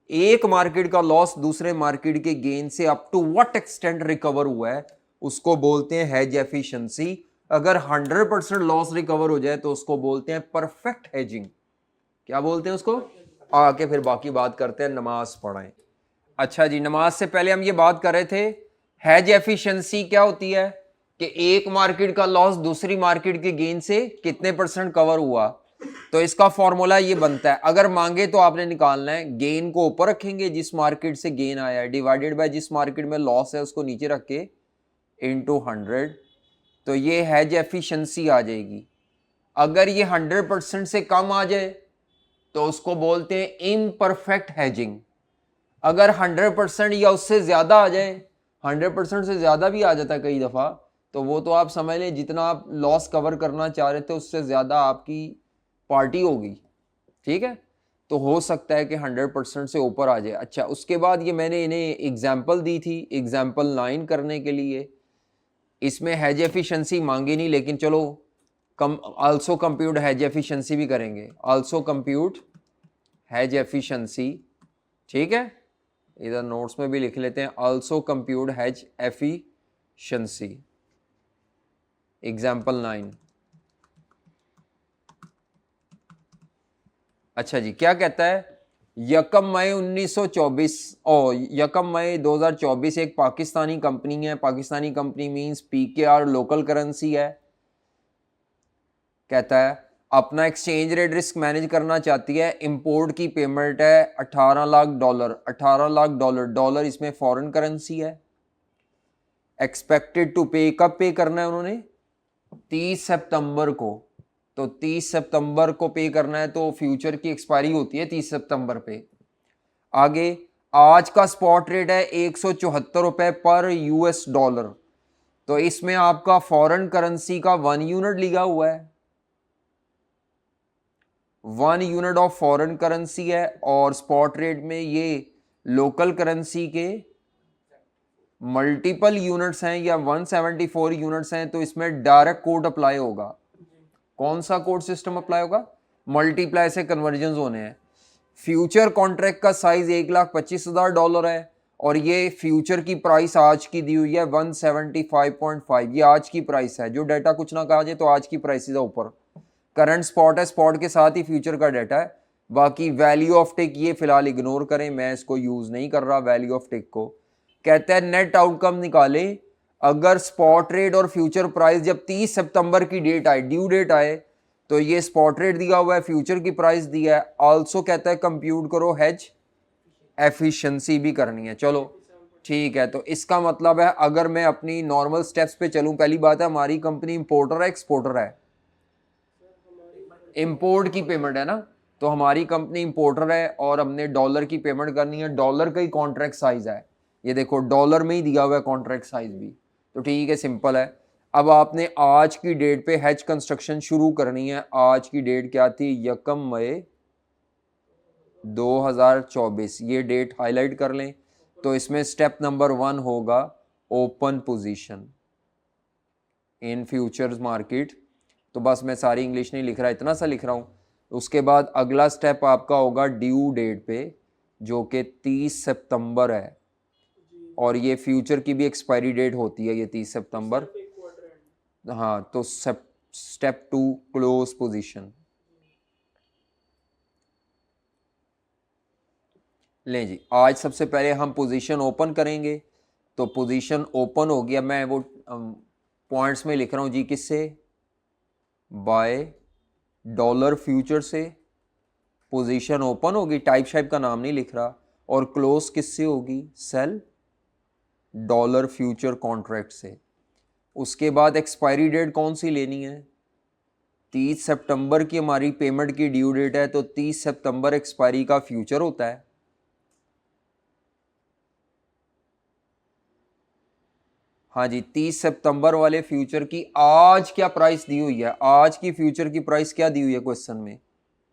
A: एक मार्केट का लॉस दूसरे मार्केट के गेन से up to what extent recover हुआ है, उसको बोलते हैं हेज एफिशिएंसी। अगर 100% लॉस रिकवर हो जाए तो उसको बोलते हैं परफेक्ट हेजिंग। क्या बोलते हैं उसको? आके फिर बाकी बात करते हैं, नमाज पढ़ें। अच्छा जी, नमाज से पहले हम ये बात कर रहे थे हेज एफिशिएंसी क्या होती है, कि एक मार्केट का लॉस दूसरी मार्केट के गेन से कितने परसेंट कवर हुआ। तो इसका फॉर्मूला ये बनता है, अगर मांगे तो आपने निकालना है, गेन को ऊपर रखेंगे जिस मार्केट से गेन आया है, डिवाइडेड बाय जिस मार्केट में लॉस है उसको नीचे रख के इनटू 100। तो ये हेज एफिशिएंसी आ जाएगी। अगर ये 100% से कम आ जाए तो उसको बोलते हैं इम्परफेक्ट हेजिंग। अगर 100% या उससे ज्यादा आ जाए, 100% से ज्यादा भी आ जाता है कई दफा, तो वो तो आप समझ लें जितना आप लॉस कवर करना चाह रहे थे उससे ज्यादा आपकी पार्टी होगी। ठीक है, तो हो सकता है कि 100% से ऊपर आ जाए। अच्छा, उसके बाद ये मैंने इन्हें एग्जाम्पल दी थी, एग्जाम्पल 9 करने के लिए। इसमें हेज एफिशिएंसी मांगी नहीं, लेकिन चलो आल्सो कंप्यूट हेज एफिशिएंसी भी करेंगे। आल्सो कंप्यूट हेज एफिशिएंसी, ठीक है, इधर नोट्स में भी लिख लेते हैं, also compute hedge efficiency. Example 9। अच्छा जी, क्या कहता है? यकम मई 1924 यकम मई 2024 एक पाकिस्तानी कंपनी है, Pakistani company means PKR local currency है। कहता है अपना एक्सचेंज रेट रिस्क मैनेज करना चाहती है, इंपोर्ट की पेमेंट है 18 lakh dollar. 18 lakh dollar, dollar इसमें फॉरेन करेंसी है। एक्सपेक्टेड टू पे, कब पे करना है उन्होंने? 30 सितंबर को। तो 30 सितंबर को पे करना है, तो फ्यूचर की एक्सपायरी होती है 30 सितंबर पे। आगे आज का स्पॉट रेट है 174 रुपए पर यूएस डॉलर। तो इसमें आपका फॉरेन करेंसी का 1 यूनिट लिखा हुआ है, 1 यूनिट ऑफ फॉरेन करेंसी है, और स्पॉट रेट में ये लोकल करेंसी के मल्टीपल यूनिट्स हैं या 174 यूनिट्स हैं। तो इसमें डायरेक्ट कोड अप्लाई होगा। कौन सा कोड सिस्टम अप्लाई होगा? मल्टीप्लाई से कन्वर्जन होने हैं। फ्यूचर कॉन्ट्रैक्ट का साइज 1,25,000 डॉलर है, और ये फ्यूचर की प्राइस आज की दी हुई है 175.5। ये आज की प्राइस है, जो डाटा कुछ ना कहा जाए तो आज की प्राइस है ऊपर। करंट स्पॉट है, स्पॉट के साथ ही फ्यूचर का डाटा है। बाकी वैल्यू ऑफ टिक ये फिलहाल इग्नोर करें, मैं इसको यूज नहीं कर रहा वैल्यू ऑफ टिक को। कहता है नेट आउटकम निकाले अगर स्पॉट रेट और फ्यूचर प्राइस जब 30 सितंबर की डेट आए, ड्यू डेट आए, तो ये स्पॉट रेट दिया हुआ है, फ्यूचर की प्राइस दिया है। आल्सो कहता है कंप्यूट करो हेज एफिशिएंसी भी करनी है। चलो ठीक है, तो इसका मतलब है अगर मैं अपनी नॉर्मल स्टेप्स पे चलूं, पहली बात है हमारी कंपनी इंपोर्टर है एक्सपोर्टर है? इंपोर्ट की पेमेंट है ना, तो हमारी कंपनी इंपोर्टर है और हमने डॉलर की पेमेंट करनी है। डॉलर का ही कॉन्ट्रैक्ट साइज है, ये देखो डॉलर में ही दिया हुआ है कॉन्ट्रैक्ट साइज भी। तो ठीक है, सिंपल है। अब आपने आज की डेट पे हैज कंस्ट्रक्शन शुरू करनी है। आज की डेट क्या थी? 1 मई 2024, ये डेट हाईलाइट कर लें। तो इसमें स्टेप नंबर 1 होगा ओपन पोजीशन इन फ्यूचर्स मार्केट। तो बस मैं सारी इंग्लिश नहीं लिख रहा, इतना सा लिख रहा हूँ। उसके बाद अगला स्टेप आपका होगा ड्यू डेट पे, जो कि 30 सितंबर है, और ये फ्यूचर की भी एक्सपायरी डेट होती है ये 30 सितंबर।
B: एक क्वार्टर एंड।
A: हाँ, तो स्टेप 2 क्लोज पोजीशन। लें जी, आज सबसे पहले हम पोजीशन ओपन करेंगे। तो पोजीशन ओपन हो गया, मैं वो पॉइंट्स में लिख रहा हूँ जी। किससे? बाय डॉलर फ्यूचर से पोजीशन ओपन होगी, टाइप शाइप का नाम नहीं लिख रहा। और क्लोज किससे होगी? सेल डॉलर फ्यूचर कॉन्ट्रैक्ट से। उसके बाद एक्सपायरी डेट कौन सी लेनी है? 30 सितंबर की हमारी पेमेंट की ड्यू डेट है, तो 30 सितंबर एक्सपायरी का फ्यूचर होता है। हाँ जी, 30 सितंबर वाले फ्यूचर की आज क्या प्राइस दी हुई है? आज की फ्यूचर की प्राइस क्या दी हुई है क्वेश्चन में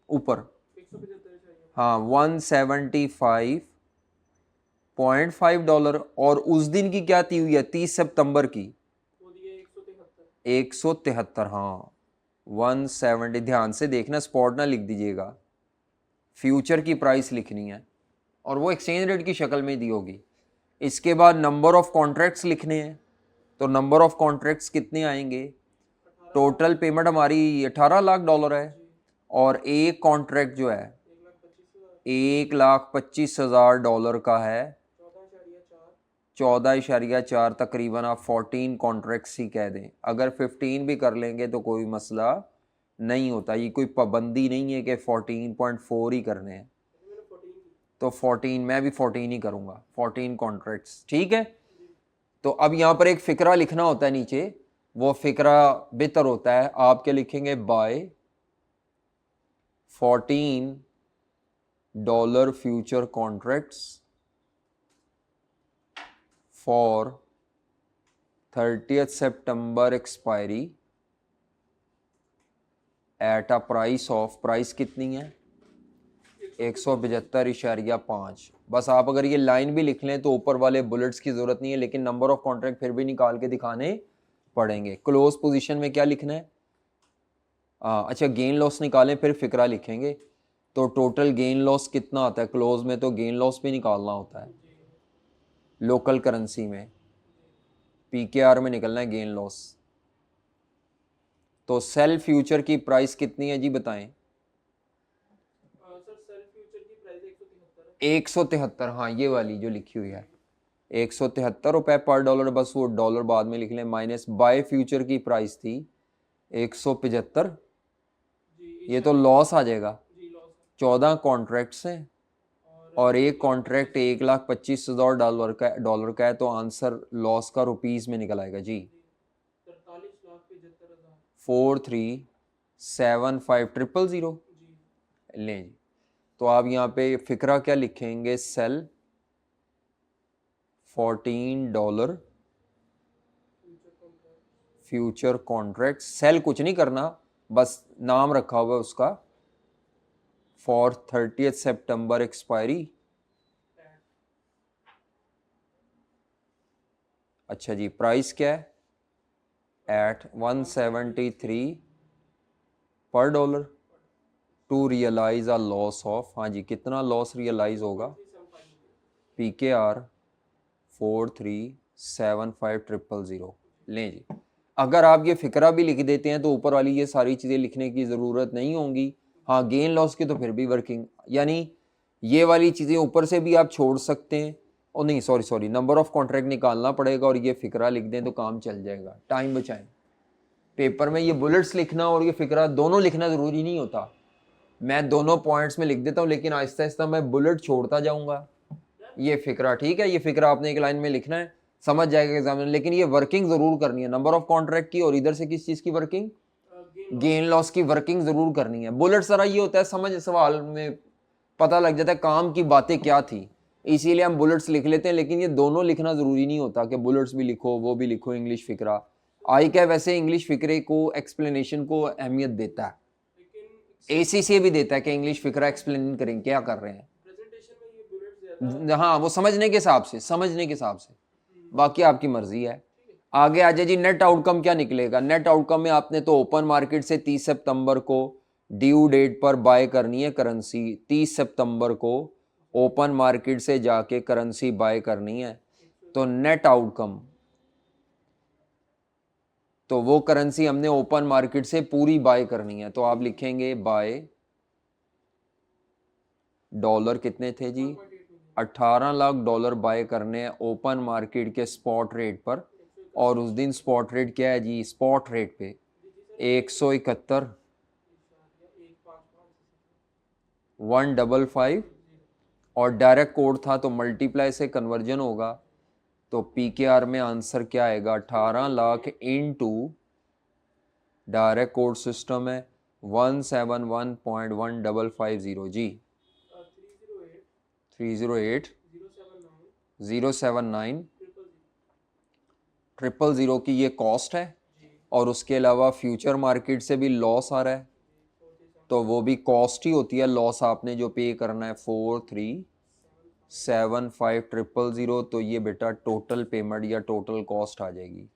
A: ऊपर?
B: 175 चाहिए।
A: हाँ, $175.5। और उस दिन की क्या दी हुई है 30 सितंबर की?
B: वो दिए 173।
A: 173। हाँ, 170। ध्यान से देखना, स्पॉट ना लिख दीजिएगा, फ्यूचर की प्राइस लिखनी है और वो एक्सचेंज रेट की शक्ल में दी होगी। इसके बाद नंबर ऑफ कॉन्ट्रैक्ट्स लिखने हैं। तो नंबर ऑफ कॉन्ट्रैक्ट्स कितने आएंगे? टोटल पेमेंट हमारी $18 लाख है, और एक कॉन्ट्रैक्ट जो है 1,25,000 का है। 14.4 तकरीबन आप 14 कॉन्ट्रैक्ट्स ही कह दें। अगर 15 भी कर लेंगे तो कोई मसला नहीं होता, ये कोई पाबंदी नहीं है कि 14.4 ही करने हैं। तो 14, मैं भी 14 ही करूँगा, 14 कॉन्ट्रैक्ट्स, ठीक है। तो अब यहाँ पर एक फ़िक्रा लिखना होता है नीचे, वो फ़िक्रा बेहतर होता है। आप क्या लिखेंगे? Buy $14 future contracts for 30th सितंबर expiry at a price of, price कितनी है? 175.5। बस आप अगर ये लाइन भी लिख लें तो ऊपर वाले बुलेट्स की ज़रूरत नहीं है, लेकिन नंबर ऑफ कॉन्ट्रैक्ट फिर भी निकाल के दिखाने पड़ेंगे। क्लोज पोजीशन में क्या लिखना है? अच्छा, गेन लॉस निकालें फिर फिक्रा लिखेंगे। तो टोटल गेन लॉस कितना आता है क्लोज में? तो गेन लॉस भी निकालना होता है लोकल करेंसी में, PKR में निकलना है गेन लॉस। तो सेल फ्यूचर की प्राइस कितनी है जी बताएं?
B: सर सेल फ्यूचर की प्राइस 173 है।
A: 173, हाँ, ये वाली जो लिखी हुई है 173 रुपये पर डॉलर। बस वो डॉलर बाद में लिख लें। माइनस बाय फ्यूचर की प्राइस थी 175, ये तो लॉस आ जाएगा। 14 कॉन्ट्रैक्ट्स हैं और एक कॉन्ट्रैक्ट 1,25,000 डॉलर का है, तो आंसर लॉस का रुपीस में निकल आएगा जी 43,75,000। लें जी, तो आप यहाँ पे फिक्रा क्या लिखेंगे? Cell $14 future contract. सेल कुछ नहीं करना, बस नाम रखा हुआ है उसका, फॉर 30th सितंबर एक्सपायरी। अच्छा जी, प्राइस क्या है? एट 173 पर dollar to realise a loss of, हाँ जी, कितना लॉस रियलाइज होगा? PKR 4375000। लें जी, अगर आप ये फिक्रा भी लिख देते हैं तो ऊपर वाली ये सारी चीज़ें लिखने की ज़रूरत नहीं होंगी। हाँ, गेन लॉस की तो फिर भी वर्किंग, यानी ये वाली चीज़ें ऊपर से भी आप छोड़ सकते हैं। और नहीं, सॉरी, नंबर ऑफ कॉन्ट्रैक्ट निकालना पड़ेगा और ये फिक्रा लिख दें तो काम चल जाएगा, टाइम बचाएं। पेपर में ये बुलेट्स लिखना और ये फिक्रा दोनों लिखना ज़रूरी नहीं होता। मैं दोनों पॉइंट्स में लिख देता हूँ, लेकिन आहिस्ता आहिस्ता मैं बुलेट छोड़ता जाऊँगा। ये फिक्रा, ठीक है, ये फिक्रा आपने एक लाइन में लिखना है, समझ जाएगा एग्जाम में। लेकिन ये वर्किंग जरूर करनी है, नंबर ऑफ कॉन्ट्रैक्ट की, और इधर से किस चीज की वर्किंग, गेन लॉस की वर्किंग जरूर करनी है। बुलेट जरा ये होता है, समझ सवाल में पता लग जाता है काम की बातें क्या थी, इसीलिए हम बुलेट्स लिख लेते हैं। लेकिन ये दोनों लिखना जरूरी नहीं होता कि बुलेट्स भी लिखो वो भी लिखो, इंग्लिश फिक्रा। आई क्या वैसे इंग्लिश फिक्रे को एक्सप्लेनेशन को अहमियत देता है, एसीसी भी देता है कि इंग्लिश फिक्रा एक्सप्लेन करें क्या कर रहे हैं।
B: प्रेजेंटेशन में ये बुलेट ज्यादा
A: हाँ, वो समझने के हिसाब से, समझने के हिसाब से, बाकी आपकी मर्जी है। आगे आ जाए जी, नेट आउटकम क्या निकलेगा। नेट आउटकम में आपने तो ओपन मार्केट से 30 सितंबर को ड्यू डेट पर बाय करनी है करेंसी, 30 सितंबर को ओपन मार्केट से जाके करेंसी बाय करनी है। तो नेट आउटकम, तो वो करेंसी हमने ओपन मार्केट से पूरी बाय करनी है, तो आप लिखेंगे बाय डॉलर कितने थे जी, 18 लाख डॉलर बाय करने हैं ओपन मार्केट के स्पॉट रेट पर। और उस दिन स्पॉट रेट क्या है जी, स्पॉट रेट पे 171 155, और डायरेक्ट कोड था तो मल्टीप्लाई से कन्वर्जन होगा, तो पीकेआर में आंसर क्या आएगा, 18 lakh into direct code system है 171.1550 जी, 308 079 000 की ये कॉस्ट है। और उसके अलावा फ्यूचर मार्केट से भी लॉस आ रहा है, तो वो भी कॉस्ट ही होती है, लॉस आपने जो पे करना है 4375000, तो ये बेटा टोटल पेमेंट या टोटल कॉस्ट आ जाएगी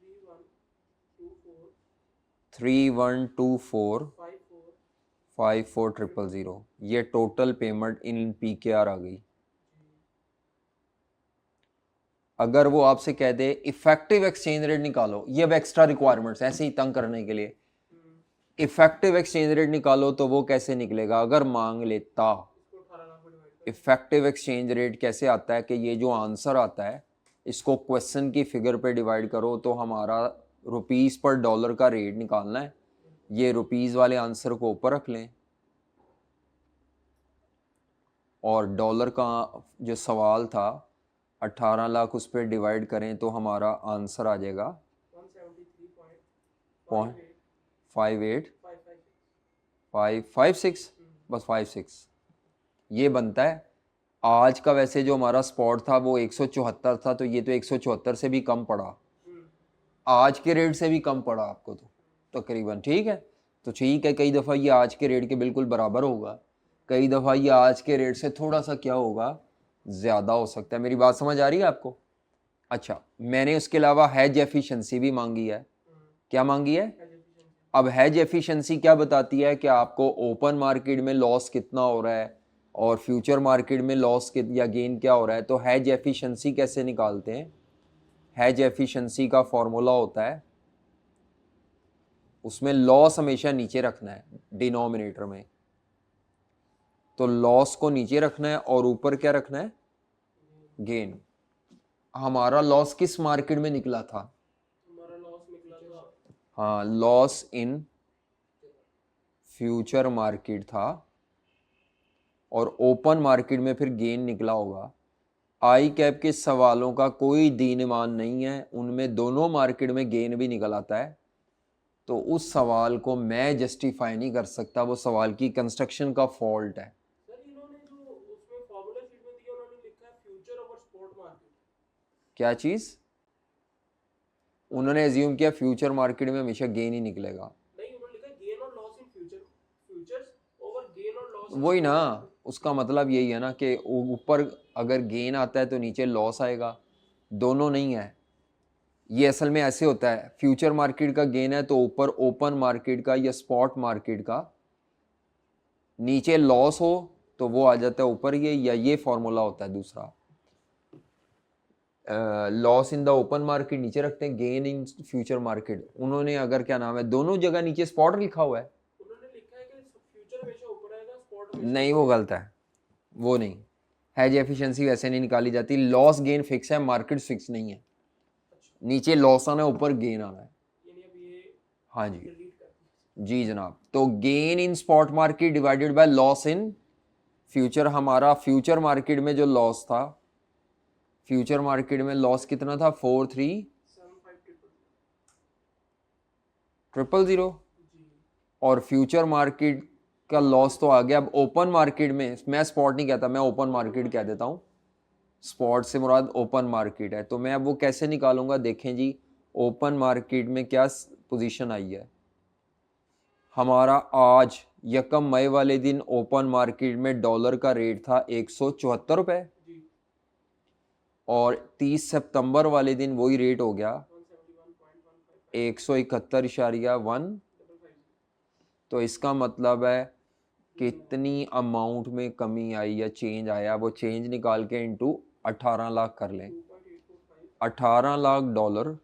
A: 31245400, ये टोटल पेमेंट इन पीकेआर आ गई। अगर वो आपसे कह दे इफेक्टिव एक्सचेंज रेट निकालो, ये अब एक्स्ट्रा रिक्वायरमेंट्स ऐसे ही तंग करने के लिए, इफेक्टिव एक्सचेंज रेट निकालो, तो वो कैसे निकलेगा अगर मांग लेता। इफेक्टिव एक्सचेंज रेट कैसे आता है कि ये जो आंसर आता है इसको क्वेश्चन की फिगर पे डिवाइड करो, तो हमारा रुपीस पर डॉलर का रेट निकालना है, ये रुपीस वाले आंसर को ऊपर रख लें, और डॉलर का जो सवाल था 18 लाख उस पर डिवाइड करें, तो हमारा आंसर आ जाएगा 58556, बस 56 ये बनता है। आज का वैसे जो हमारा स्पॉट था वो 174 था, तो ये तो 174 से भी कम पड़ा, आज के रेट से भी कम पड़ा आपको तो तकरीबन, ठीक है। तो ठीक है, कई दफ़ा ये आज के रेट के बिल्कुल बराबर होगा, कई दफ़ा ये आज के रेट से थोड़ा सा क्या होगा, ज़्यादा हो सकता है। मेरी बात समझ आ रही है आपको। अच्छा, मैंने उसके अलावा हैज एफिशिएंसी भी मांगी है। क्या मांगी है? अब हैज एफिशिएंसी क्या बताती है कि आपको ओपन मार्केट में लॉस कितना हो रहा है और फ्यूचर मार्केट में लॉस या गेन क्या हो रहा है। तो हैज एफिशिएंसी कैसे निकालते हैं, हैज एफिशिएंसी का फॉर्मूला होता है, उसमें लॉस हमेशा नीचे रखना है डिनोमिनेटर में, तो लॉस को नीचे रखना है और ऊपर क्या रखना है, गेन। हमारा लॉस किस मार्केट में निकला था,
B: हमारा लॉस निकला था,
A: हाँ, लॉस इन फ्यूचर मार्केट था, और ओपन मार्केट में फिर गेन निकला होगा। आई कैप के सवालों का कोई दीन ईमान नहीं है, उनमें दोनों मार्केट में गेन भी निकल आता है, तो उस सवाल को मैं जस्टिफाई नहीं कर सकता, वो सवाल की कंस्ट्रक्शन का फॉल्ट है।
B: सर इन्होंने जो उसमें फॉर्मूला शीट में दिया उन्होंने लिखा है फ्यूचर ओवर स्पॉट मार्केट।
A: क्या चीज़? उन्होंने एज्यूम किया फ्यूचर मार्केट में हमेशा गेन ही निकलेगा।
B: नहीं, उन्होंने लिखा gain or loss in future, futures over gain or loss.
A: वही ना, उसका मतलब यही है ना कि ऊपर अगर गेन आता है तो नीचे लॉस आएगा, दोनों नहीं है। ये असल में ऐसे होता है, फ्यूचर मार्केट का गेन है तो ऊपर ओपन मार्केट का या स्पॉट मार्केट का, नीचे लॉस हो तो वो आ जाता है ऊपर, ये फॉर्मूला होता है दूसरा। Loss in the open market नीचे रखते हैं, गेन इन फ्यूचर मार्केट। उन्होंने अगर क्या नाम है, दोनों जगह नीचे स्पॉट लिखा हुआ है,
B: उन्होंने लिखा है कि फ्यूचर हमेशा ऊपर आएगा, स्पॉट
A: नहीं वो गलत है, वो नहीं। हैज एफिशिएंसी वैसे नहीं निकाली जाती, लॉस गेन फिक्स है, मार्केट फिक्स नहीं है, नीचे लॉस आना है ऊपर गेन आना है।
B: यानी अब ये
A: हाँ जी,
B: डिलीट कर दीजिए।
A: जी जनाब। तो gain in spot market divided by loss in future, हमारा फ्यूचर मार्केट में जो लॉस था फ्यूचर मार्केट में लॉस कितना था 43,000
B: जी
A: और फ्यूचर मार्केट का लॉस तो आ गया। अब ओपन मार्केट में, मैं स्पॉट नहीं कहता, मैं ओपन मार्केट कह देता हूँ, स्पॉट से मुराद ओपन मार्केट है। तो मैं अब वो कैसे निकालूंगा, देखें जी ओपन मार्केट में क्या पोजीशन आई है हमारा। आज 1 मई वाले दिन ओपन मार्केट में डॉलर का रेट था 174 रुपये
B: जी
A: और 30 सितंबर वाले दिन वही रेट हो गया 171.1। तो इसका मतलब है कितनी अमाउंट में कमी आई या चेंज आया, वो चेंज निकाल के इंटू 18 लाख कर लें। 18 लाख डॉलर,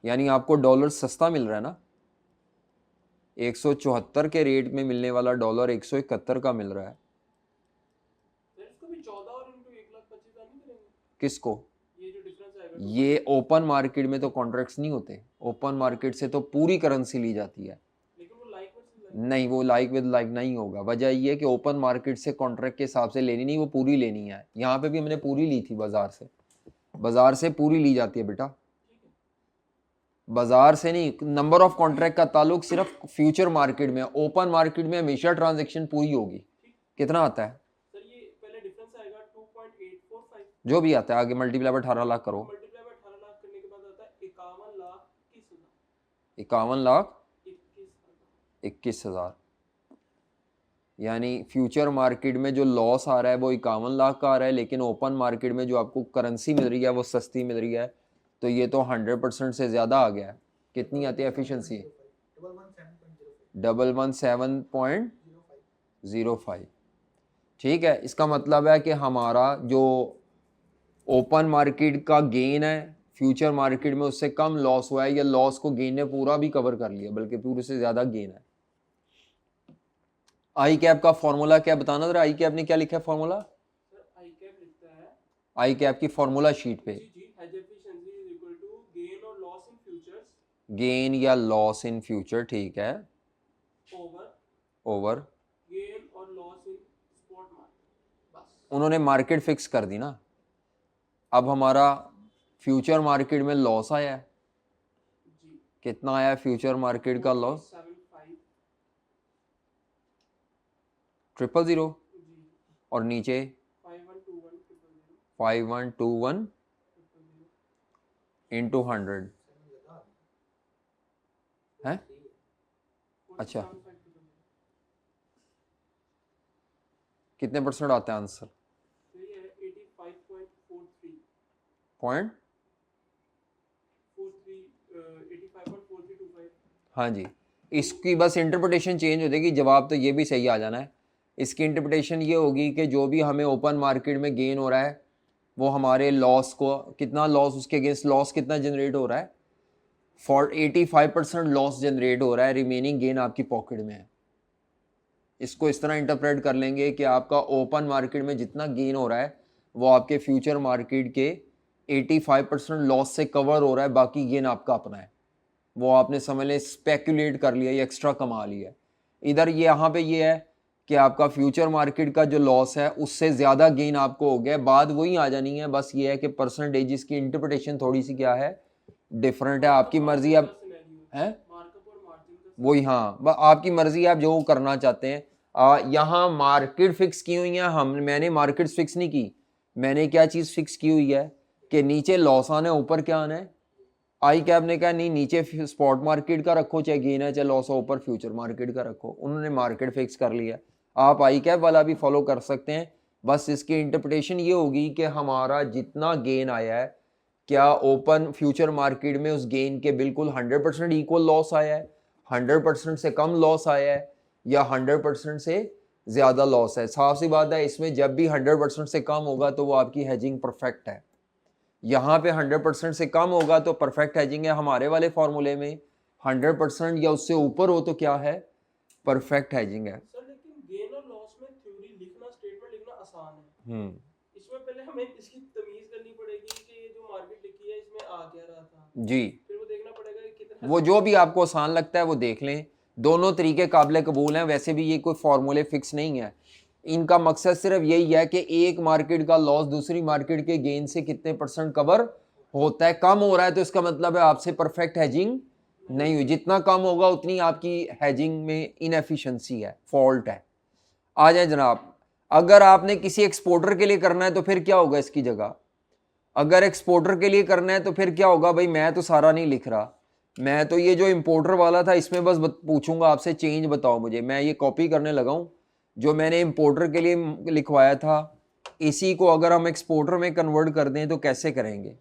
A: यानी आपको डॉलर सस्ता मिल रहा है ना। 174 के रेट में मिलने वाला डॉलर 171 का मिल रहा है।
B: इसको भी 14 और इनटू 1,25,000 नहीं करेंगे?
A: किसको?
B: ये जो डिफरेंस आएगा
A: ये ओपन मार्केट में तो कॉन्ट्रैक्ट्स नहीं होते, ओपन मार्केट से तो पूरी करेंसी ली जाती है।
B: लेकिन वो लाइक
A: नहीं, वो लाइक विद लाइक नहीं होगा। वजह ये है कि ओपन मार्केट से कॉन्ट्रैक्ट के हिसाब से लेनी नहीं, वो पूरी लेनी है। यहाँ पे भी हमने पूरी ली थी बाजार से, बाजार से पूरी ली जाती है बेटा, बाजार से नहीं। नंबर ऑफ कॉन्ट्रैक्ट का ताल्लुक सिर्फ फ्यूचर मार्केट में। ओपन मार्केट में हमेशा ट्रांजैक्शन पूरी होगी। कितना आता है
B: सर? ये पहले डिफरेंस आएगा 2.845,
A: जो भी आता है, आगे मल्टीप्लाई बाय 18 लाख करो।
B: मल्टीप्लाई बाय 18 लाख करने के बाद आता है 51,21,000।
A: 51,21,000। यानी फ्यूचर मार्केट में जो लॉस आ रहा है वो 51 लाख का आ रहा है, लेकिन ओपन मार्केट में जो आपको करेंसी मिल रही है वो सस्ती मिल रही है। तो ये तो 100% से ज़्यादा आ गया है। कितनी आती है एफिशिएंसी? 117.05। ठीक है, इसका मतलब है कि हमारा जो ओपन मार्केट का गेन है फ्यूचर मार्केट में उससे कम लॉस हुआ है, या लॉस को गेन ने पूरा भी कवर कर लिया, बल्कि पूरे से ज़्यादा गेन है। आई कैप का फॉर्मूला क्या बताना जरा। आई कैप ने क्या लिखा है फॉर्मूला?
B: सर आई कैप लिखता है,
A: आई कैप की फॉर्मूला शीट पे
B: जी hedge efficiency is equal to gain or loss in futures,
A: gain या लॉस इन फ्यूचर, ठीक है, over
B: gain or loss in spot market. बस
A: उन्होंने मार्केट फिक्स कर दी ना। अब हमारा फ्यूचर मार्केट में लॉस आया है,
B: जी
A: कितना आया है फ्यूचर मार्केट का लॉस? 000
B: जी
A: और नीचे 5121 इंटू 100 है। अच्छा, कितने परसेंट आता है आंसर?
B: तो ये है 85.43
A: पॉइंट
B: 85.4325।
A: हाँ जी, इसकी बस इंटरप्रिटेशन चेंज हो जाएगी, जवाब तो ये भी सही आ जाना है। इसकी इंटरप्रिटेशन ये होगी कि जो भी हमें ओपन मार्केट में गेन हो रहा है वो हमारे लॉस को, कितना लॉस, उसके अगेंस्ट लॉस कितना जनरेट हो रहा है, 85% लॉस जनरेट हो रहा है, रिमेनिंग गेन आपकी पॉकेट में है। इसको इस तरह इंटरप्रेट कर लेंगे कि आपका ओपन मार्केट में जितना गेन हो रहा है वो आपके फ्यूचर मार्केट के 85% लॉस से कवर हो रहा है, बाकी गेन आपका अपना है। वो आपने समझ लें स्पेकुलेट कर लिया या एक्स्ट्रा कमा लिया। इधर ये यहाँ पे ये है कि आपका फ्यूचर मार्केट का जो लॉस है उससे ज़्यादा गेन आपको हो गया। बात वही आ जानी है, बस ये है कि परसेंटेज की इंटरप्रिटेशन थोड़ी सी क्या है, डिफरेंट है। आपकी मर्जी अब है वही, हाँ आपकी मर्जी है आप जो करना चाहते हैं। यहाँ मार्केट फिक्स की हुई है, मैंने मार्केट फिक्स नहीं की। मैंने क्या चीज़ फिक्स की हुई है कि नीचे लॉस आना है, ऊपर क्या आना है। आई कैप ने कहा नहीं, नीचे स्पॉट मार्केट का रखो, चाहे गेन है चाहे लॉस हो, ऊपर फ्यूचर मार्केट का रखो। उन्होंने मार्केट फिक्स कर लिया। आप आई कैप वाला भी फॉलो कर सकते हैं। बस इसकी इंटरप्रिटेशन ये होगी कि हमारा जितना गेन आया है, क्या ओपन फ्यूचर मार्केट में उस गेन के बिल्कुल 100% इक्वल लॉस आया है, 100% से कम लॉस आया है, या 100% से ज़्यादा लॉस है। साफ सी बात है, इसमें जब भी 100% से कम होगा तो वो आपकी हेजिंग परफेक्ट है। यहाँ पे 100% से कम होगा तो परफेक्ट हेजिंग है। हमारे वाले फॉर्मूले में 100% या उससे ऊपर हो तो क्या है, परफेक्ट हेजिंग है।
B: सर लेकिन गेन और लॉस में थ्योरी लिखना, स्टेटमेंट लिखना आसान है। इसमें पहले हमें इसकी तमीज करनी पड़ेगी कि ये जो मार्केट लिखी है इसमें आ क्या रहा था
A: जी।
B: फिर वो देखना पड़ेगा कि कितना,
A: वो जो भी आपको आसान लगता है वो देख लें। दोनों तरीके काबिल कबूल हैं। वैसे भी ये कोई फॉर्मूले फिक्स नहीं है। इनका मकसद सिर्फ यही है कि एक मार्केट का लॉस दूसरी मार्केट के गेन से कितने % कवर होता है। कम हो रहा है तो इसका मतलब है आपसे परफेक्ट हैजिंग नहीं हुई, जितना कम होगा उतनी आपकी हैजिंग में इनएफिशिएंसी है, फॉल्ट है। आ जाए जनाब, अगर आपने किसी एक्सपोर्टर के लिए करना है तो फिर क्या होगा इसकी जगह, अगर एक्सपोर्टर के लिए करना है तो फिर क्या होगा भाई, मैं तो सारा नहीं लिख रहा, मैं तो ये जो इंपोर्टर वाला था इसमें बस पूछूंगा आपसे चेंज बताओ मुझे, मैं ये कॉपी करने लगा हूं जो मैंने इंपोर्टर के लिए लिखवाया था, इसी को अगर हम एक्सपोर्टर में कन्वर्ट कर दें तो कैसे करेंगे।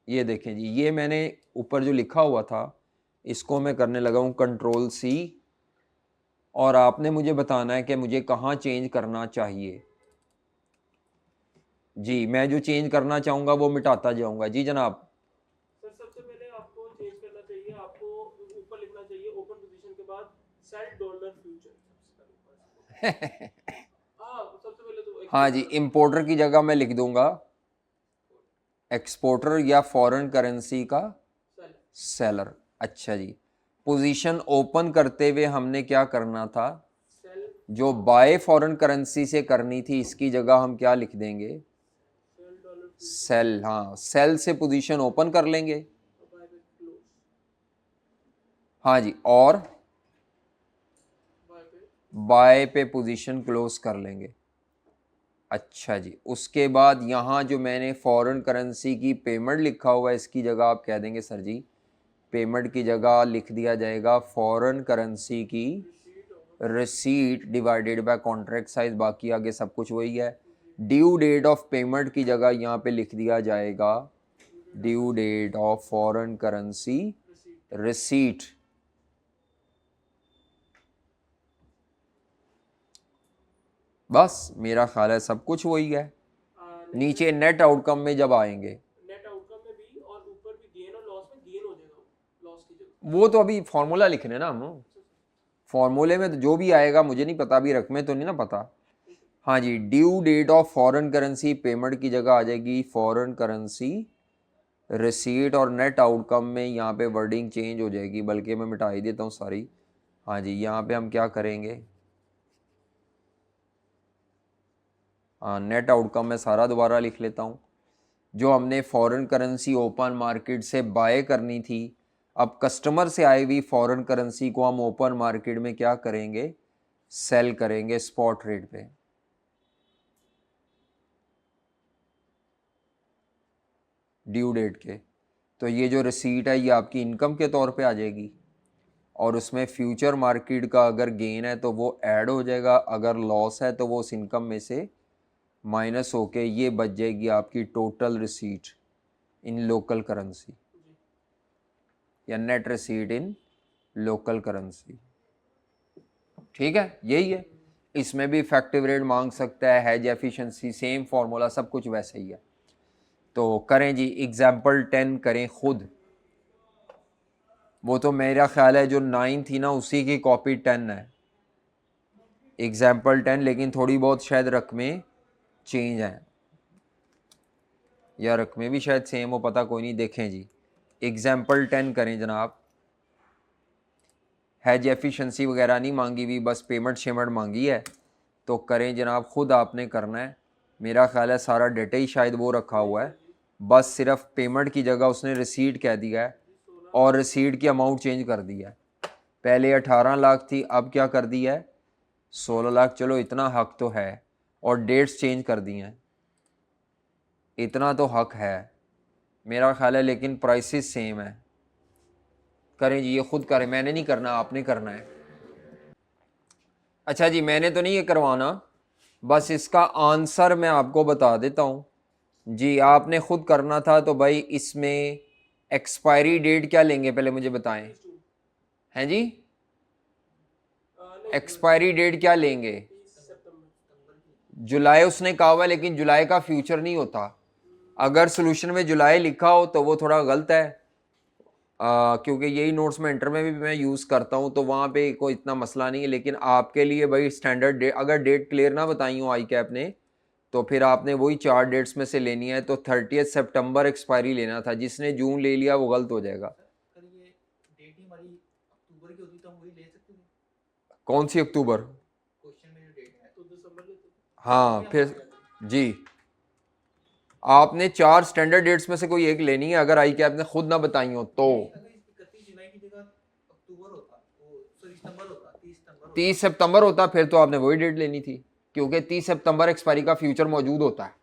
A: ये देखें जी, ये मैंने ऊपर जो लिखा हुआ था इसको मैं करने लगा हूं Ctrl+C, और आपने मुझे बताना है कि मुझे कहाँ चेंज करना चाहिए। जी, मैं जो चेंज करना चाहूंगा वो मिटाता जाऊंगा। जी जनाब।
B: सर सबसे पहले आपको चेंज करना चाहिए, आपको ऊपर लिखना चाहिए ओपन पोजीशन के बाद सेल डॉलर फ्यूचर। हाँ सबसे पहले तो
A: हाँ जी, इंपोर्टर की जगह मैं लिख दूंगा एक्सपोर्टर या फॉरेन करेंसी का सेलर। अच्छा जी, पोजीशन ओपन करते हुए हमने क्या करना था, जो बाय फॉरेन करेंसी से करनी थी इसकी जगह हम क्या लिख देंगे, सेल। हाँ, सेल से पोजीशन ओपन कर लेंगे। हाँ जी, और बाय पे पोजीशन क्लोज कर लेंगे। अच्छा जी, उसके बाद यहाँ जो मैंने फॉरेन करेंसी की पेमेंट लिखा हुआ है इसकी जगह आप कह देंगे सर जी, पेमेंट की जगह लिख दिया जाएगा फॉरेन करेंसी की receipt divided by contract size, बाकी आगे सब कुछ वही है। ड्यू डेट ऑफ पेमेंट की जगह यहाँ पे लिख दिया जाएगा due date of foreign currency receipt. बस मेरा ख्याल है सब कुछ वही है। नीचे नेट आउटकम में जब आएंगे,
B: नेट आउटकम में भी और ऊपर भी गेन और लॉस में गेन हो जाएगा लॉस की जगह।
A: वो तो अभी फॉर्मूला लिख रहे हैं ना हम, फॉर्मूले में तो जो भी आएगा मुझे नहीं पता, अभी रकमें तो नहीं ना पता। हाँ जी, due date of foreign currency payment की जगह आ जाएगी फॉरेन करेंसी रिसीट, और नेट आउटकम में यहाँ पे वर्डिंग चेंज हो जाएगी, बल्कि मैं मिटा ही देता हूँ सारी। हाँ जी, यहाँ पे हम क्या करेंगे, हाँ नेट आउटकम में सारा दोबारा लिख लेता हूँ। जो हमने फॉरेन करेंसी ओपन मार्केट से बाय करनी थी, अब कस्टमर से आई हुई फॉरेन करेंसी को हम ओपन मार्केट में क्या करेंगे, सेल करेंगे स्पॉट रेट पे। ड्यू डेट के, तो ये जो रिसीट है ये आपकी इनकम के तौर पे आ जाएगी, और उसमें फ्यूचर मार्केट का अगर गेन है तो वो ऐड हो जाएगा, अगर लॉस है तो वो उस इनकम में से माइनस होके ये बच जाएगी आपकी total receipt in local currency, या net receipt in local currency. ठीक है, यही है। इसमें भी इफेक्टिव रेट मांग सकता है, हैज एफिशिएंसी, सेम फार्मूला, सब कुछ वैसे ही है। तो करें जी, एग्जाम्पल 10 करें खुद। वो तो मेरा ख्याल है जो 9 थी ना उसी की कॉपी 10 है, एग्जाम्पल 10, लेकिन थोड़ी बहुत शायद रकमें चेंज हैं, या रकमें भी शायद सेम हो, पता कोई नहीं। देखें जी, एग्जाम्पल 10 करें जनाब। हैज एफिशिएंसी वगैरह नहीं मांगी हुई, बस पेमेंट शेमेंट मांगी है। तो करें जनाब, खुद आपने करना है। मेरा ख्याल है सारा डेटा ही शायद वो रखा हुआ है, बस सिर्फ पेमेंट की जगह उसने रिसीट कह दिया है, और रिसीट की अमाउंट चेंज कर दिया है। पहले 18 लाख थी, अब क्या कर दिया है 16 लाख। चलो इतना हक तो है, और डेट्स चेंज कर दी हैं, इतना तो हक है मेरा ख्याल है, लेकिन प्राइसेस सेम है। करें जी, ये खुद करें, मैंने नहीं करना, आपने करना है। अच्छा जी, मैंने तो नहीं ये करवाना, बस इसका आंसर मैं आपको बता देता हूँ जी। आपने खुद करना था तो भाई इसमें एक्सपायरी डेट क्या लेंगे पहले मुझे बताएं। हैं जी, एक्सपायरी डेट क्या लेंगे, जुलाई उसने कहा हुआ है, लेकिन जुलाई का फ्यूचर नहीं होता। अगर सोल्यूशन में जुलाई लिखा हो तो वो थोड़ा गलत है, क्योंकि यही नोट्स में इंटर में भी मैं यूज़ करता हूँ, तो वहाँ पे कोई इतना मसला नहीं है। लेकिन आपके लिए भाई स्टैंडर्ड डेट, अगर डेट क्लियर ना बताई हो आई कैप ने, तो फिर आपने वही 4 डेट्स में से लेनी है। तो 30 सितंबर एक्सपायरी लेना था, जिसने जून ले लिया वो गलत हो जाएगा।
C: सर ये डेट ही हमारी अक्टूबर की होती तो हम वही ले सकते थे।
A: कौन सी अक्टूबर,
C: क्वेश्चन में
B: तो दिसंबर लेते थे।
A: हाँ फिर जी, आपने 4 स्टैंडर्ड डेट्स में से कोई एक लेनी है, अगर आई कैप ने खुद ना बताई हो तो। 30 सितंबर होता फिर तो आपने वही डेट लेनी थी, क्योंकि 30 सितंबर एक्सपायरी का फ्यूचर मौजूद होता है,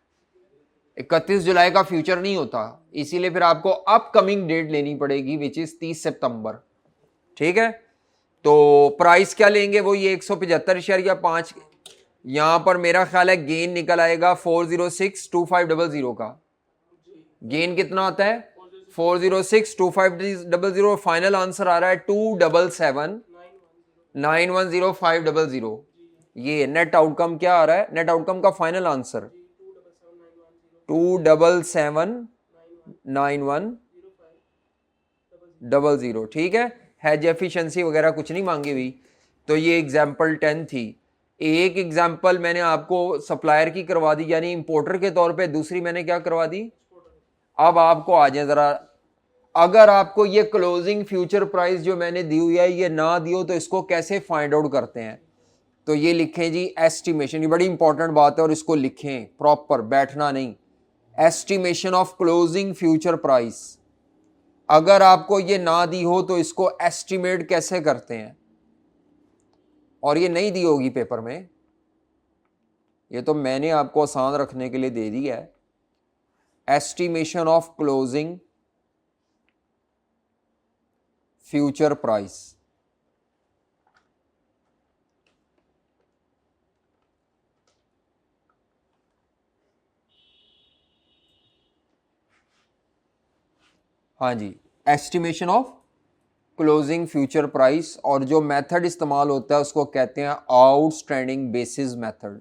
A: 31 जुलाई का फ्यूचर नहीं होता, इसीलिए फिर आपको अपकमिंग डेट लेनी पड़ेगी विच इज 30 सितंबर। ठीक है, तो प्राइस क्या लेंगे, वो ये 175.5, यहां पर मेरा ख्याल है गेन निकल आएगा 4062500 का। गेन कितना आता है 4062500, फाइनल आंसर आ रहा है 277910500। ये नेट आउटकम क्या आ रहा है, नेट आउटकम का फाइनल आंसर 277910500। ठीक है, हैज एफिशिएंसी वगैरह कुछ नहीं मांगी हुई। तो ये एग्जाम्पल 10 थी। एक एग्जाम्पल मैंने आपको सप्लायर की करवा दी यानी इंपोर्टर के तौर पे, दूसरी मैंने क्या करवा दी। अब आपको आ जाए जरा, अगर आपको ये क्लोजिंग फ्यूचर प्राइस जो मैंने दी हुई है ये ना दी हो तो इसको कैसे फाइंड आउट करते हैं। तो ये लिखें जी एस्टिमेशन, ये बड़ी इंपॉर्टेंट बात है और इसको लिखें प्रॉपर, बैठना नहीं। Estimation of closing future price, अगर आपको ये ना दी हो तो इसको एस्टिमेट कैसे करते हैं, और ये नहीं दी होगी पेपर में, ये तो मैंने आपको आसान रखने के लिए दे दी है। Estimation of closing future price, हाँ जी, estimation of closing future price, और जो मेथड इस्तेमाल होता है उसको कहते हैं outstanding basis method.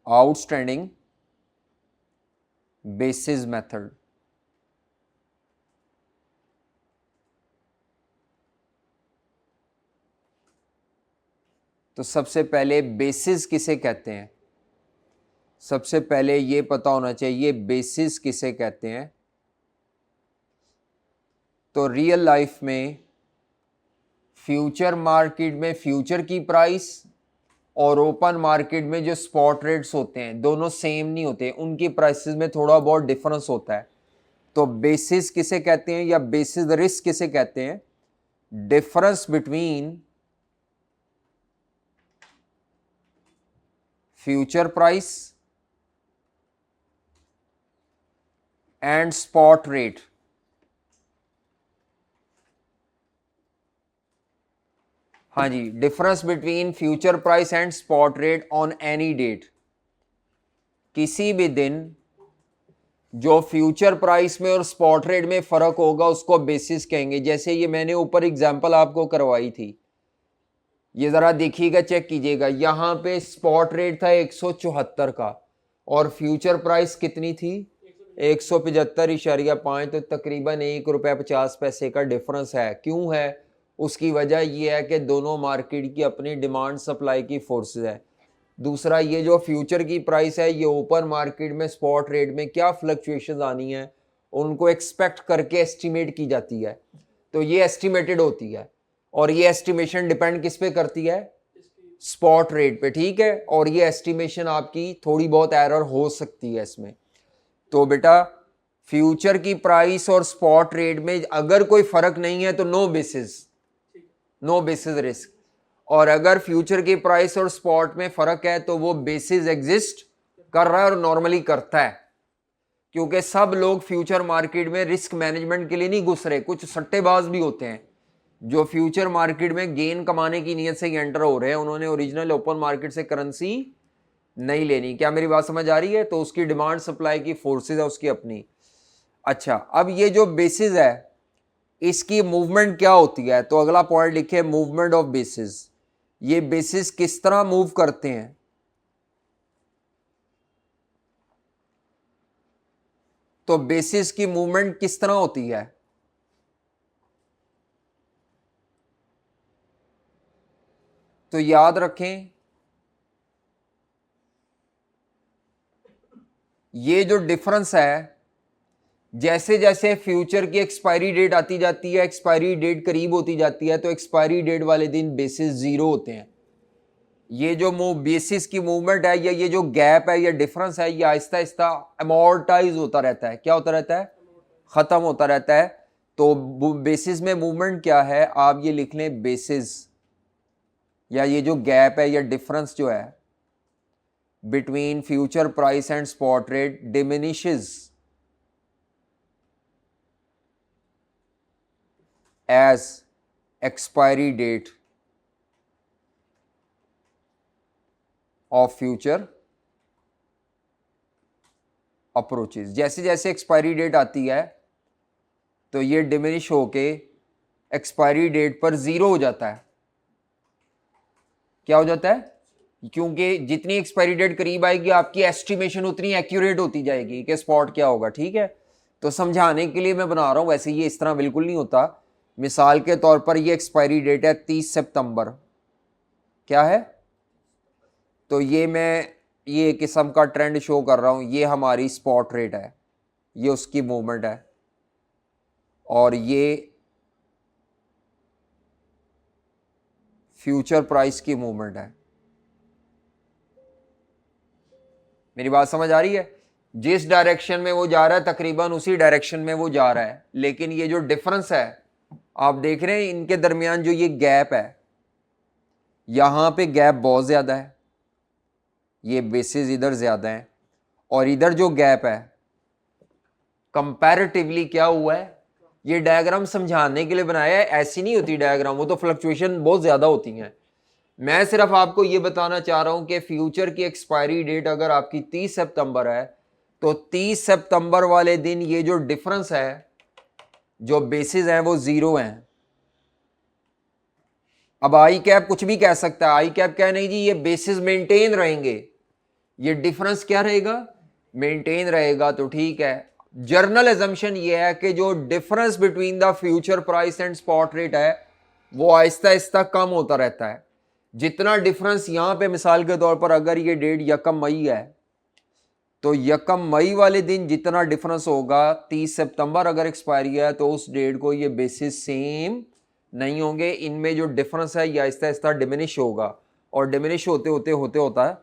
A: Outstanding basis method. तो सबसे पहले बेसिस किसे कहते हैं, सबसे पहले ये पता होना चाहिए बेसिस किसे कहते हैं। तो रियल लाइफ में फ्यूचर मार्केट में फ्यूचर की प्राइस और ओपन मार्केट में जो स्पॉट रेट्स होते हैं दोनों सेम नहीं होते, उनकी प्राइसेस में थोड़ा बहुत डिफरेंस होता है। तो बेसिस किसे कहते हैं या बेसिस रिस्क किसे कहते हैं, difference between future price and spot rate. हाँ जी, difference between future price and spot rate on any date. किसी भी दिन जो फ्यूचर प्राइस में और स्पॉट रेट में फर्क होगा उसको बेसिस कहेंगे। जैसे ये मैंने ऊपर एग्जांपल आपको करवाई थी, ये जरा देखिएगा, चेक कीजिएगा, यहां पे स्पॉट रेट था 174 का और फ्यूचर प्राइस कितनी थी 175.5, तो तकरीबन ₹1.50 का डिफरेंस है। क्यों है, उसकी वजह यह है कि दोनों मार्केट की अपनी डिमांड सप्लाई की फोर्सेस है। दूसरा, ये जो फ्यूचर की प्राइस है ये ओपन मार्केट में स्पॉट रेट में क्या फ्लक्चुएशन आनी है उनको एक्सपेक्ट करके एस्टिमेट की जाती है, तो ये एस्टिमेटेड होती है। और ये एस्टिमेशन डिपेंड किस पे करती है, स्पॉट रेट पे। ठीक है, और ये एस्टिमेशन आपकी थोड़ी बहुत एरर हो सकती है इसमें। तो बेटा फ्यूचर की प्राइस और स्पॉट रेट में अगर कोई फर्क नहीं है तो no basis, no basis risk. और अगर फ्यूचर की प्राइस और स्पॉट में फर्क है तो वो बेसिस एग्जिस्ट कर रहा है और नॉर्मली करता है, क्योंकि सब लोग फ्यूचर मार्केट में रिस्क मैनेजमेंट के लिए नहीं घुस रहे। कुछ सट्टेबाज भी होते हैं जो फ्यूचर मार्केट में गेन कमाने की नीयत से एंटर हो रहे हैं, उन्होंने ओरिजिनल ओपन मार्केट से करेंसी नहीं लेनी। क्या मेरी बात समझ आ रही है। तो उसकी डिमांड सप्लाई की फोर्सेज है उसकी अपनी। अच्छा, अब ये जो बेसिस है इसकी मूवमेंट क्या होती है, तो अगला पॉइंट लिखे मूवमेंट ऑफ बेसिस। ये बेसिस किस तरह मूव करते हैं, तो बेसिस की मूवमेंट किस तरह होती है। तो याद रखें ये जो डिफरेंस है जैसे जैसे फ्यूचर की एक्सपायरी डेट आती जाती है, एक्सपायरी डेट करीब होती जाती है, तो एक्सपायरी डेट वाले दिन बेसिस जीरो होते हैं। ये जो बेसिस की मूवमेंट है या ये जो गैप है या डिफरेंस है, ये आहिस्ता आहिस्ता अमोर्टाइज होता रहता है। क्या होता रहता है? खत्म होता रहता है। तो बेसिस में मूवमेंट क्या है, आप ये लिख लें, बेसिस या ये जो गैप है या डिफरेंस जो है between future price and spot rate diminishes as expiry date of future approaches। जैसे जैसे एक्सपायरी डेट आती है तो ये डिमिनिश होके एक्सपायरी डेट पर जीरो हो जाता है। क्या हो जाता है? क्योंकि जितनी एक्सपायरी डेट करीब आएगी आपकी एस्टिमेशन उतनी एक्यूरेट होती जाएगी कि स्पॉट क्या होगा। ठीक है, तो समझाने के लिए मैं बना रहा हूं, वैसे ये इस तरह बिल्कुल नहीं होता। मिसाल के तौर पर ये एक्सपायरी डेट है 30 सितंबर। क्या है? तो ये मैं ये किस्म का ट्रेंड शो कर रहा हूं, ये हमारी स्पॉट रेट है, ये उसकी मूवमेंट है, और ये फ्यूचर प्राइस की मूवमेंट है। मेरी बात समझ आ रही है? जिस डायरेक्शन में वो जा रहा है तकरीबन उसी डायरेक्शन में वो जा रहा है, लेकिन ये जो डिफरेंस है आप देख रहे हैं इनके दरमियान जो ये गैप है, यहां पे गैप बहुत ज्यादा है, ये बेसिस इधर ज्यादा है, और इधर जो गैप है कंपैरेटिवली क्या हुआ है। ये डायग्राम समझाने के लिए बनाया है, ऐसी नहीं होती डायग्राम, वो तो फ्लक्चुएशन बहुत ज्यादा होती हैं। मैं सिर्फ आपको ये बताना चाह रहा हूं कि फ्यूचर की एक्सपायरी डेट अगर आपकी 30 सितंबर है तो 30 सितंबर वाले दिन ये जो डिफरेंस है, जो बेसिस हैं वो जीरो हैं। अब आई कैप कुछ भी कह सकता है, आई कैप क्या नहीं जी, ये बेसिस मेंटेन रहेंगे, ये डिफरेंस क्या रहेगा, मेंटेन रहेगा। तो ठीक है, जर्नल एजम्पशन ये है कि जो difference between the future price and spot rate है वो आहिस्ता आहिस्ता कम होता रहता है। जितना डिफरेंस यहां पे मिसाल के तौर पर अगर ये डेट 1 मई है तो 1 मई वाले दिन जितना डिफरेंस होगा, 30 सितंबर अगर एक्सपायरी है तो उस डेट को ये बेसिस सेम नहीं होंगे। इनमें जो डिफरेंस है ये आहिस्ता आहिस्ता डिमिनिश होगा, और डिमिनिश होते होते होते होता है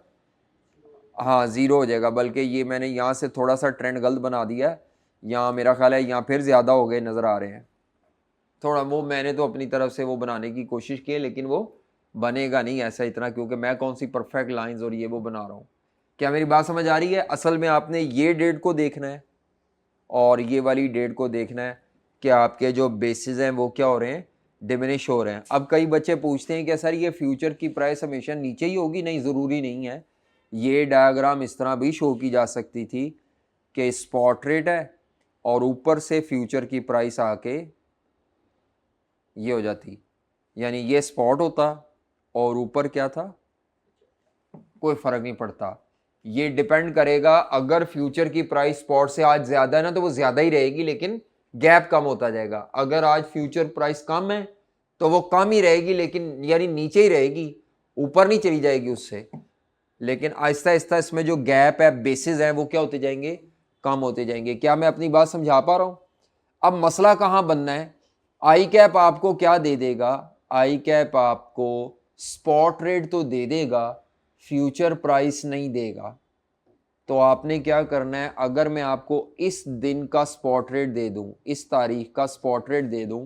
A: हाँ जीरो हो जाएगा। बल्कि ये मैंने यहाँ से थोड़ा सा ट्रेंड गलत बना दिया है, यहाँ मेरा ख्याल है यहाँ फिर ज़्यादा हो गए नज़र आ रहे हैं थोड़ा। वो मैंने तो अपनी तरफ से वो बनाने की कोशिश की है, लेकिन वो बनेगा नहीं ऐसा इतना, क्योंकि मैं कौन सी परफेक्ट लाइंस और ये वो बना रहा हूँ। क्या मेरी बात समझ आ रही है? असल में आपने ये डेट को देखना है और ये वाली डेट को देखना है कि आपके जो बेसिस हैं वो क्या हो रहे हैं, डिमिनिश हो रहे हैं। अब कई बच्चे पूछते हैं कि सर ये फ्यूचर की प्राइस हमेशा नीचे ही होगी? नहीं, ज़रूरी नहीं है। ये डायग्राम इस तरह भी शो की जा सकती थी कि स्पॉट रेट है और ऊपर से फ्यूचर की प्राइस आके ये हो जाती, यानी ये स्पॉट होता और ऊपर क्या था, कोई फर्क नहीं पड़ता। ये डिपेंड करेगा, अगर फ्यूचर की प्राइस स्पॉट से आज ज्यादा है ना तो वो ज्यादा ही रहेगी, लेकिन गैप कम होता जाएगा। अगर आज फ्यूचर प्राइस कम है तो वो कम ही रहेगी, लेकिन यानी नीचे ही रहेगी, ऊपर नहीं चली जाएगी उससे। लेकिन आहिस्ता आहिस्ता इसमें जो गैप है, बेसिस है, वो क्या होते जाएंगे, कम होते जाएंगे। क्या मैं अपनी बात समझा पा रहा हूं? अब मसला कहां बनना है, आई कैप आपको क्या दे देगा, आई कैप आपको स्पॉट रेट तो दे देगा, फ्यूचर प्राइस नहीं देगा। तो आपने क्या करना है, अगर मैं आपको इस दिन का स्पॉट रेट दे दूं, इस तारीख का स्पॉट रेट दे दूं,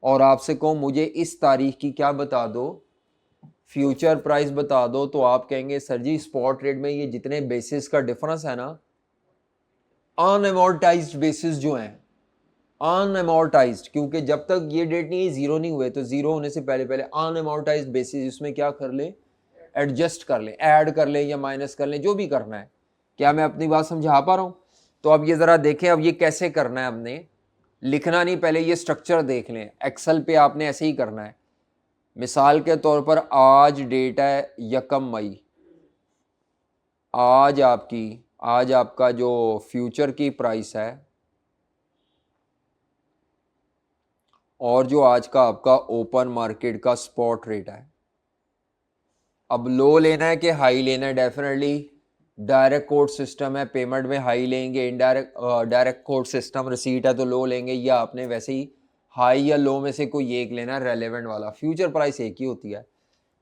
A: और आपसे कहूं मुझे इस तारीख की क्या बता दो, फ्यूचर प्राइस बता दो, तो आप कहेंगे सर जी स्पॉट रेट में ये जितने बेसिस का डिफरेंस है ना, अनएमोर्टाइज्ड बेसिस जो हैं, अनएमोर्टाइज्ड, क्योंकि जब तक ये डेट नहीं जीरो नहीं हुए तो जीरो होने से पहले पहले अनएमोर्टाइज्ड बेसिस, इसमें क्या कर ले, एडजस्ट कर ले, ऐड कर ले या माइनस कर ले, जो भी करना है। क्या मैं अपनी बात समझा पा रहा हूं? तो अब ये जरा देखें, अब ये कैसे करना है, हमने लिखना नहीं, पहले ये स्ट्रक्चर देख लें। एक्सेल पे आपने ऐसे ही करना है। मिसाल के तौर पर आज डेट है 1 मई, आज आपका जो फ्यूचर की प्राइस है और जो आज का आपका ओपन मार्केट का स्पॉट रेट है। अब लो लेना है कि हाई लेना है? डेफिनेटली डायरेक्ट कोड सिस्टम है, पेमेंट में हाई लेंगे, indirect direct code system receipt है तो लो लेंगे, या आपने वैसे ही हाई या लो में से कोई एक लेना, रेलेवेंट वाला। फ्यूचर प्राइस एक ही होती है।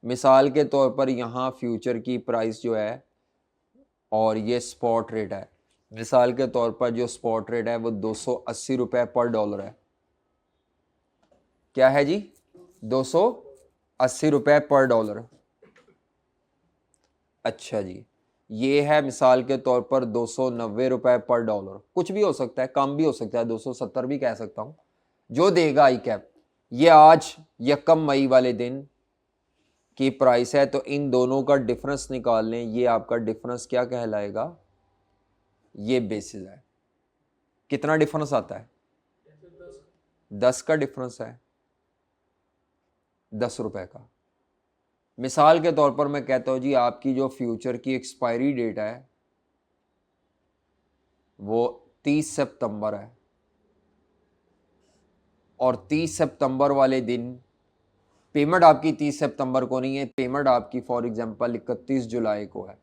A: मिसाल के तौर पर यहाँ फ्यूचर की प्राइस जो है और ये स्पॉट रेट है, मिसाल के तौर पर जो स्पॉट रेट है वो 280 रुपये पर डॉलर है। क्या है जी? 280 रुपये पर डॉलर। अच्छा जी, ये है मिसाल के तौर पर 290 रुपये पर डॉलर। कुछ भी हो सकता है, कम भी हो सकता है, 270 भी कह सकता हूँ, जो देगा आई कैप। ये आज 1 मई वाले दिन की प्राइस है, तो इन दोनों का डिफरेंस निकाल लें। ये आपका डिफरेंस क्या कहलाएगा? ये बेसिस है। कितना डिफरेंस आता है? 10 का डिफरेंस है, 10 रुपए का। मिसाल के तौर पर मैं कहता हूं जी, आपकी जो फ्यूचर की एक्सपायरी डेट है वो 30 सितंबर है, और 30 सितंबर वाले दिन पेमेंट आपकी 30 सितंबर को नहीं है, पेमेंट आपकी फॉर एग्जांपल 31 जुलाई को है।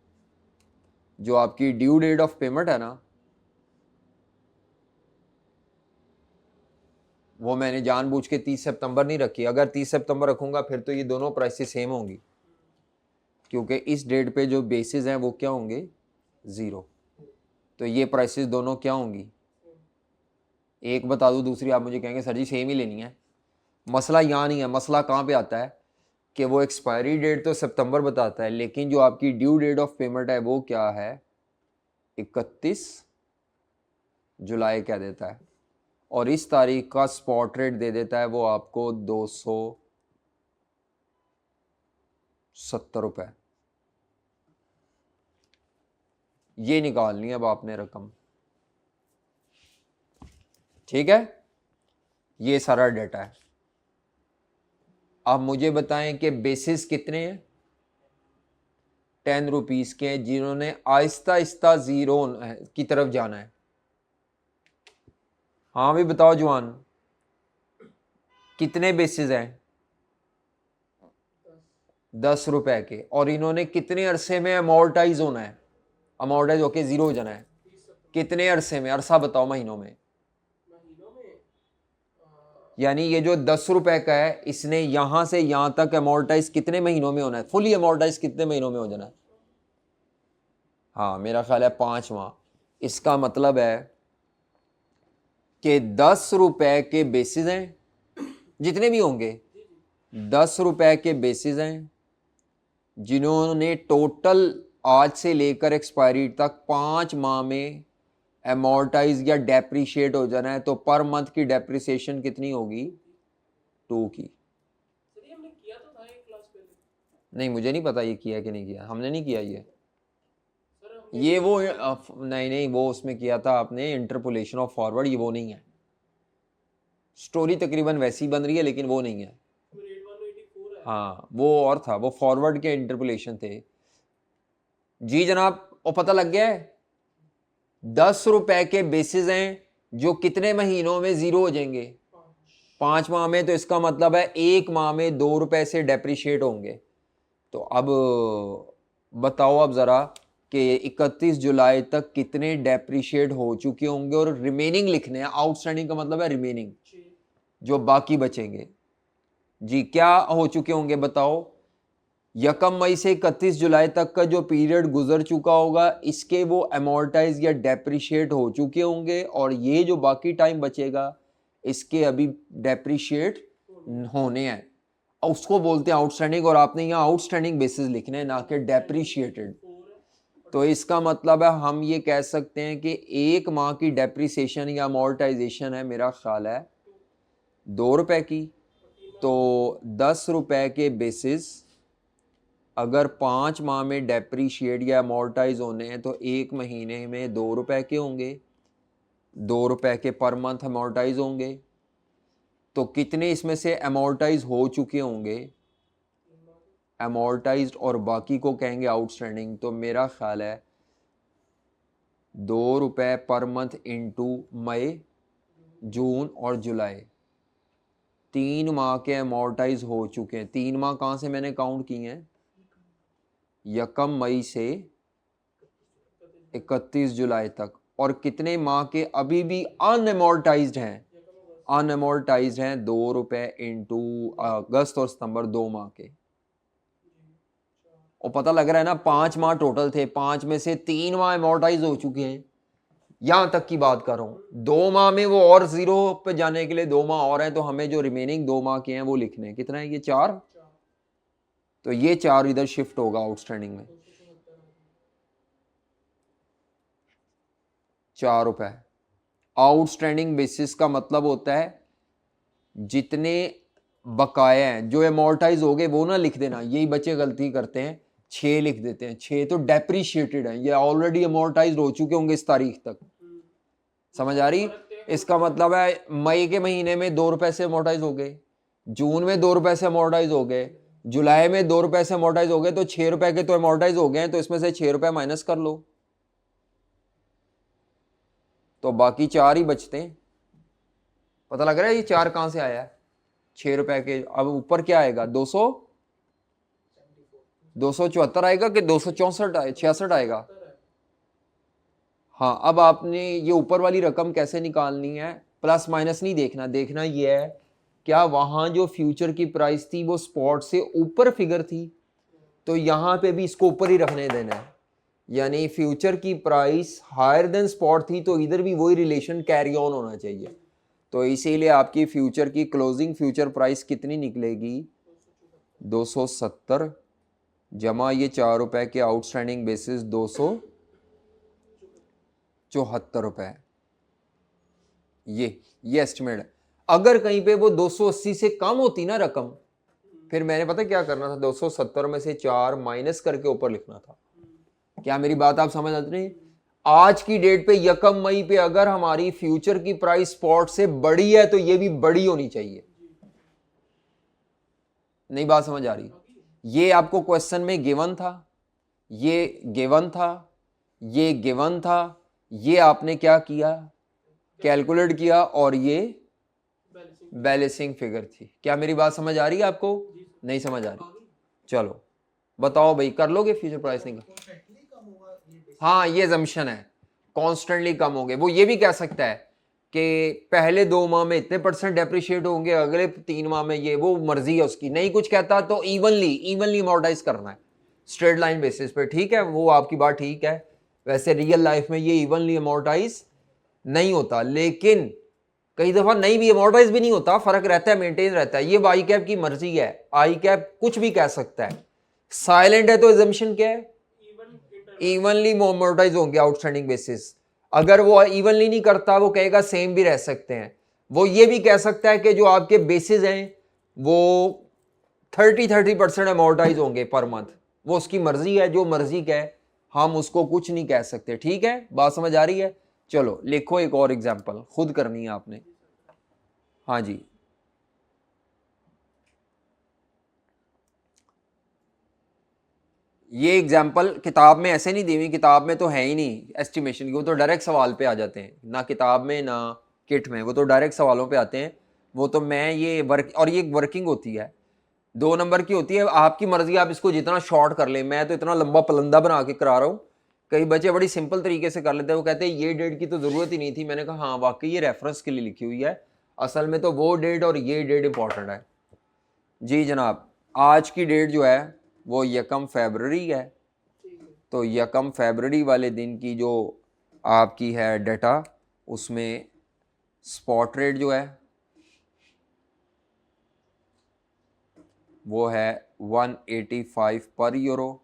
A: जो आपकी ड्यू डेट ऑफ पेमेंट है ना, वो मैंने जानबूझ के 30 सितंबर नहीं रखी। अगर 30 सितंबर रखूंगा फिर तो ये दोनों प्राइसेस सेम होंगी, क्योंकि इस डेट पे जो बेसिस हैं वो क्या होंगे? 0। तो ये प्राइसेस दोनों क्या होंगी? एक बता दूं, दूसरी आप मुझे कहेंगे सर जी सेम ही लेनी है। मसला यहाँ नहीं है, मसला कहाँ पे आता है कि वो एक्सपायरी डेट तो सितंबर बताता है, लेकिन जो आपकी ड्यू डेट ऑफ पेमेंट है वो क्या है? 31 जुलाई कह देता है, और इस तारीख का स्पॉट रेट दे देता है वो आपको 270 रुपये। ये निकालनी है अब आपने रकम, ठीक है? ये सारा डेटा है। अब मुझे बताएं कि बेसिस कितने हैं? 10 रुपीस के हैं, जिन्होंने आहिस्ता आहिस्ता जीरो की तरफ जाना है। हाँ भी बताओ जवान, कितने बेसिस हैं? 10 रुपए के, और इन्होंने कितने अरसे में अमोर्टाइज होना है? अमोर्टाइज होके जीरो हो जाना है। कितने अरसे में? अरसा बताओ महीनों में। यानी ये जो 10 रुपए का है, इसने यहां से यहां तक अमोर्टाइज कितने महीनों में होना है? फुली अमोर्टाइज कितने महीनों में हो जाना है? हाँ, मेरा ख्याल है 5 माह। इसका मतलब है कि 10 रुपए के बेसिस हैं, जितने भी होंगे 10 रुपए के बेसिस हैं, जिन्होंने टोटल आज से लेकर एक्सपायरी तक 5 माह में एमोर्टाइज या डेप्रिशिएट हो जाना है। तो पर मंथ की डेप्रिसिएशन कितनी होगी? 2 की।
B: सर ये हमने किया तो था एक क्लास पहले।
A: नहीं, मुझे नहीं पता ये किया कि नहीं किया, हमने नहीं किया ये।
B: सर हमने
A: ये वो नहीं, वो उसमें किया था आपने इंटरपोलेशन ऑफ फॉरवर्ड, ये वो नहीं है। स्टोरी तकरीबन वैसी बन रही है लेकिन वो नहीं है।
B: रेट 184 है।
A: हाँ, वो और था, वो फॉरवर्ड के इंटरपोलेशन थे। जी जनाब, वो पता लग गया है। 10 रुपए के बेसिस हैं जो कितने महीनों में जीरो हो जाएंगे? 5 माह में। तो इसका मतलब है 1 माह में 2 रुपए से डेप्रिशिएट होंगे। तो अब बताओ अब जरा कि 31 जुलाई तक कितने डेप्रिशिएट हो चुके होंगे, और रिमेनिंग लिखने हैं। आउटस्टैंडिंग का मतलब है रिमेनिंग, जो बाकी बचेंगे। जी, क्या हो चुके होंगे बताओ? 1 मई से 31 जुलाई तक का जो पीरियड गुजर चुका होगा, इसके वो अमोर्टाइज या डेप्रिशिएट हो चुके होंगे, और ये जो बाकी टाइम बचेगा इसके अभी डेप्रिशिएट होने हैं, उसको बोलते हैं आउटस्टैंडिंग। और आपने यहाँ आउटस्टैंडिंग बेसिस लिखना है, ना कि डेप्रिशिएटेड। तो इसका मतलब है हम ये कह सकते हैं कि 1 माह की डेप्रिसिएशन या अमोर्टाइजेशन है, मेरा ख्याल है 2 रुपए की। तो 10 रुपए के बेसिस अगर 5 माह में डेप्रीशिएट या अमोर्टाइज होने हैं तो 1 महीने में 2 रुपए के होंगे, 2 रुपए के पर मंथ अमोर्टाइज होंगे। तो कितने इसमें से अमोर्टाइज हो चुके होंगे? अमोर्टाइज्ड, और बाकी को कहेंगे आउटस्टैंडिंग। तो मेरा ख्याल है 2 रुपए पर मंथ इंटू मई, जून और जुलाई, 3 माह के अमोर्टाइज हो चुके हैं। 3 माह कहाँ से मैंने काउंट किए हैं? 1 मई से 31 जुलाई तक, और कितने माह के अभी भी अनएमोर्टाइज्ड हैं? अनएमोर्टाइज्ड हैं 2 रुपए इंटू अगस्त और सितंबर, 2 माह के। और पता लग रहा है ना 5 माह टोटल थे, 5 में से 3 माह एमोर्टाइज हो चुके हैं, यहां तक की बात कर रहा हूं। 2 माह में वो और जीरो पे जाने के लिए 2 माह और हैं, तो हमें जो रिमेनिंग 2 माह के हैं वो लिखने हैं। कितना है ये? 4। तो ये 4 इधर शिफ्ट होगा आउटस्टैंडिंग में, 4 रुपए। आउटस्टैंडिंग बेसिस का मतलब होता है जितने बकाया हैं जो एमोर्टाइज हो गए वो ना लिख देना, यही बच्चे गलती करते हैं, 6 लिख देते हैं। 6 तो डेप्रीशिएटेड है, ये ऑलरेडी एमोर्टाइज हो चुके होंगे इस तारीख तक। समझ आ रही? इसका मतलब है मई के महीने में 2 रुपए से एमोर्टाइज हो गए, जून में 2 रुपए से एमोर्टाइज हो गए, जुलाई में 2 रुपए से एमोर्टाइज हो गए, तो 6 रुपए के तो एमोर्टाइज हो गए हैं, तो इसमें से 6 रुपए माइनस कर लो, तो बाकी 4 ही बचते हैं। पता लग रहा है ये 4 कहां से आया है? 6 रुपए के। अब ऊपर क्या आएगा? 274 आएगा कि 264 66 आएगा? हाँ, अब आपने ये ऊपर वाली रकम कैसे निकालनी है? प्लस माइनस नहीं देखना, देखना ये है क्या वहां जो फ्यूचर की प्राइस थी वो स्पॉट से ऊपर फिगर थी, तो यहां पे भी इसको ऊपर ही रखने देना है। यानी फ्यूचर की प्राइस हायर देन स्पॉट थी, तो इधर भी वही रिलेशन कैरी ऑन होना चाहिए। तो इसीलिए आपकी फ्यूचर की क्लोजिंग फ्यूचर प्राइस कितनी निकलेगी? 270 जमा ये 4 रुपए के आउटस्टैंडिंग बेसिस 274 रुपए। ये एस्टिमेट है। अगर कहीं पे वो 280 से कम होती ना रकम, फिर मैंने पता क्या करना था? 270 में से 4 माइनस करके ऊपर लिखना था। क्या मेरी बात आप समझ आती नहीं? आज की डेट पे 1 मई पे अगर हमारी फ्यूचर की प्राइस स्पॉट से बड़ी है तो ये भी बड़ी होनी चाहिए। नहीं बात समझ आ रही? ये आपको क्वेश्चन में गिवन था, ये गिवन था, ये गिवन था, ये आपने क्या किया? कैलकुलेट किया, और ये बैलेंसिंग फिगर थी। क्या मेरी बात समझ आ रही है आपको? नहीं समझ आ रही? चलो बताओ भाई, कर लोगे फ्यूचर प्राइसिंग? हाँ, ये जम्पशन है, कॉन्स्टेंटली कम होंगे। वो ये भी कह सकता है कि पहले 2 माह में इतने % डेप्रिशिएट होंगे, अगले 3 माह में ये, वो मर्जी है उसकी। नहीं कुछ कहता तो इवनली अमोर्टाइज करना है स्ट्रेट लाइन बेसिस पे, ठीक है? वो आपकी बात ठीक है। वैसे रियल लाइफ में ये इवनली अमोर्टाइज नहीं होता, लेकिन कई दफा नहीं भी अमोर्टाइज भी नहीं होता, फर्क रहता है, मेंटेन रहता है। ये आई कैप की मर्जी है, आई कैप कुछ भी कह सकता है। साइलेंट है तो एजम्पशन क्या है? इवनली अमोर्टाइज होंगे आउटस्टैंडिंग बेसिस। अगर वो इवनली नहीं करता, वो कहेगा सेम भी रह सकते हैं। वो ये भी कह सकता है कि जो आपके बेसिस हैं वो 30% अमोर्टाइज होंगे पर मंथ। वो उसकी मर्जी है, जो मर्जी कहे, हम उसको कुछ नहीं कह सकते। ठीक है, बात समझ आ रही है? चलो लिखो एक और एग्जांपल, खुद करनी है आपने। हाँ जी, ये एग्जाम्पल किताब में ऐसे नहीं दी हुई, किताब में तो है ही नहीं एस्टिमेशन की, वो तो डायरेक्ट सवाल पे आ जाते हैं, ना किताब में ना किट में, वो तो डायरेक्ट सवालों पे आते हैं। वो तो मैं ये वर्क, और ये वर्किंग होती है 2 नंबर की होती है, आपकी मर्जी, आप इसको जितना शॉर्ट कर ले। मैं तो इतना लंबा पलंदा बना के करा रहा हूँ, कई बच्चे बड़ी सिंपल तरीके से कर लेते हैं। वो कहते हैं ये डेट की तो ज़रूरत ही नहीं थी। मैंने कहा हाँ वाकई ये रेफरेंस के लिए लिखी हुई है, असल में तो वो डेट और ये डेट इंपॉर्टेंट है। जी जनाब, आज की डेट जो है वो 1 फरवरी है, तो 1 फरवरी वाले दिन की जो आपकी है डेटा, उसमें स्पॉट रेट जो है वो है 185 पर यूरो,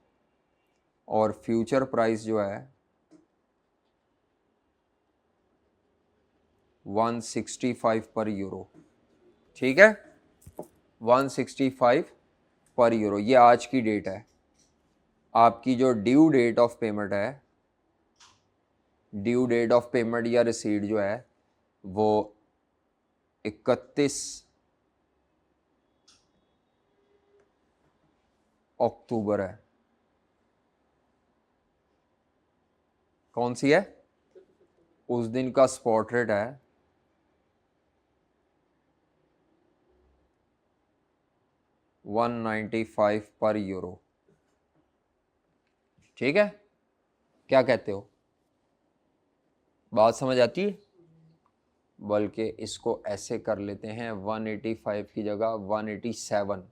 A: और फ्यूचर प्राइस जो है 165 पर यूरो। ठीक है, 165 पर यूरो। ये आज की डेट है। आपकी जो ड्यू डेट ऑफ पेमेंट है, ड्यू डेट ऑफ पेमेंट या रिसीट जो है वो 31 अक्टूबर है। कौन सी है? उस दिन का स्पॉट रेट है 195 पर यूरो। ठीक है, क्या कहते हो? बात समझ आती है? बल्कि इसको ऐसे कर लेते हैं, 185 की जगह 187।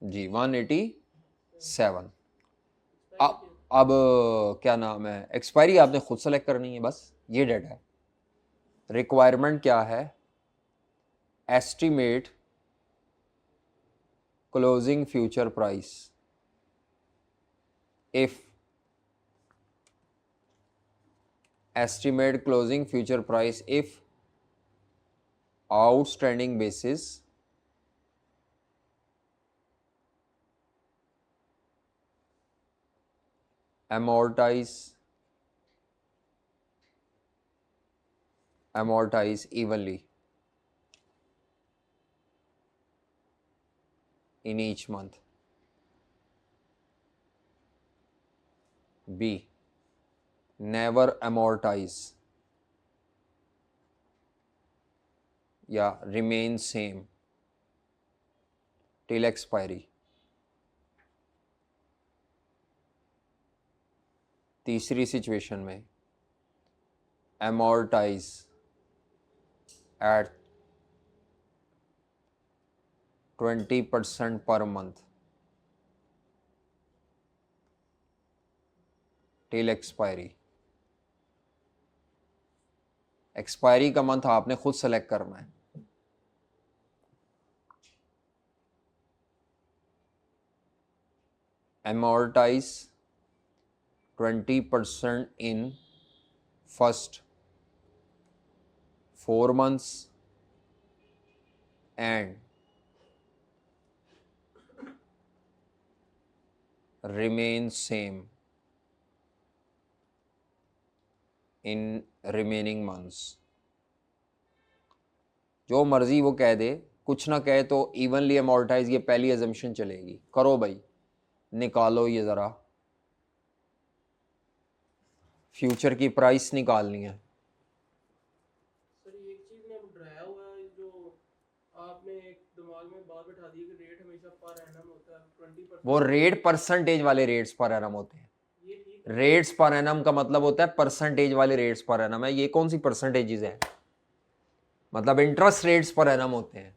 A: जी 187। अब क्या नाम है, एक्सपायरी आपने खुद सेलेक्ट करनी है, बस ये डेटा है। रिक्वायरमेंट क्या है, estimate closing future price if estimate closing future price if outstanding basis amortize evenly in each month. B, never amortize या remain same till expiry. तीसरी सिचुएशन में amortize at 20% per month till expiry. Expiry का month आपने खुद select करना है। amortize 20% in first 4 months and remain same in remaining months. जो मर्जी वो कह दे, कुछ ना कहे तो इवनली amortize, ये पहली एजम्पशन चलेगी। करो भाई, निकालो ये ज़रा, फ्यूचर की प्राइस निकालनी है।
B: सर एक चीज में डराया हुआ है, जो आपने एक दिमाग में बात बैठा दी कि रेट हमेशा पर एनम होता है 20%।
A: वो रेट परसेंटेज वाले रेट्स पर एनम होते हैं।
B: ये ठीक
A: रेट्स पर एनम का मतलब होता है परसेंटेज वाले रेट्स पर एनम है। ये कौन सी परसेंटेजेस है? मतलब इंटरेस्ट रेट्स पर एनम होते हैं।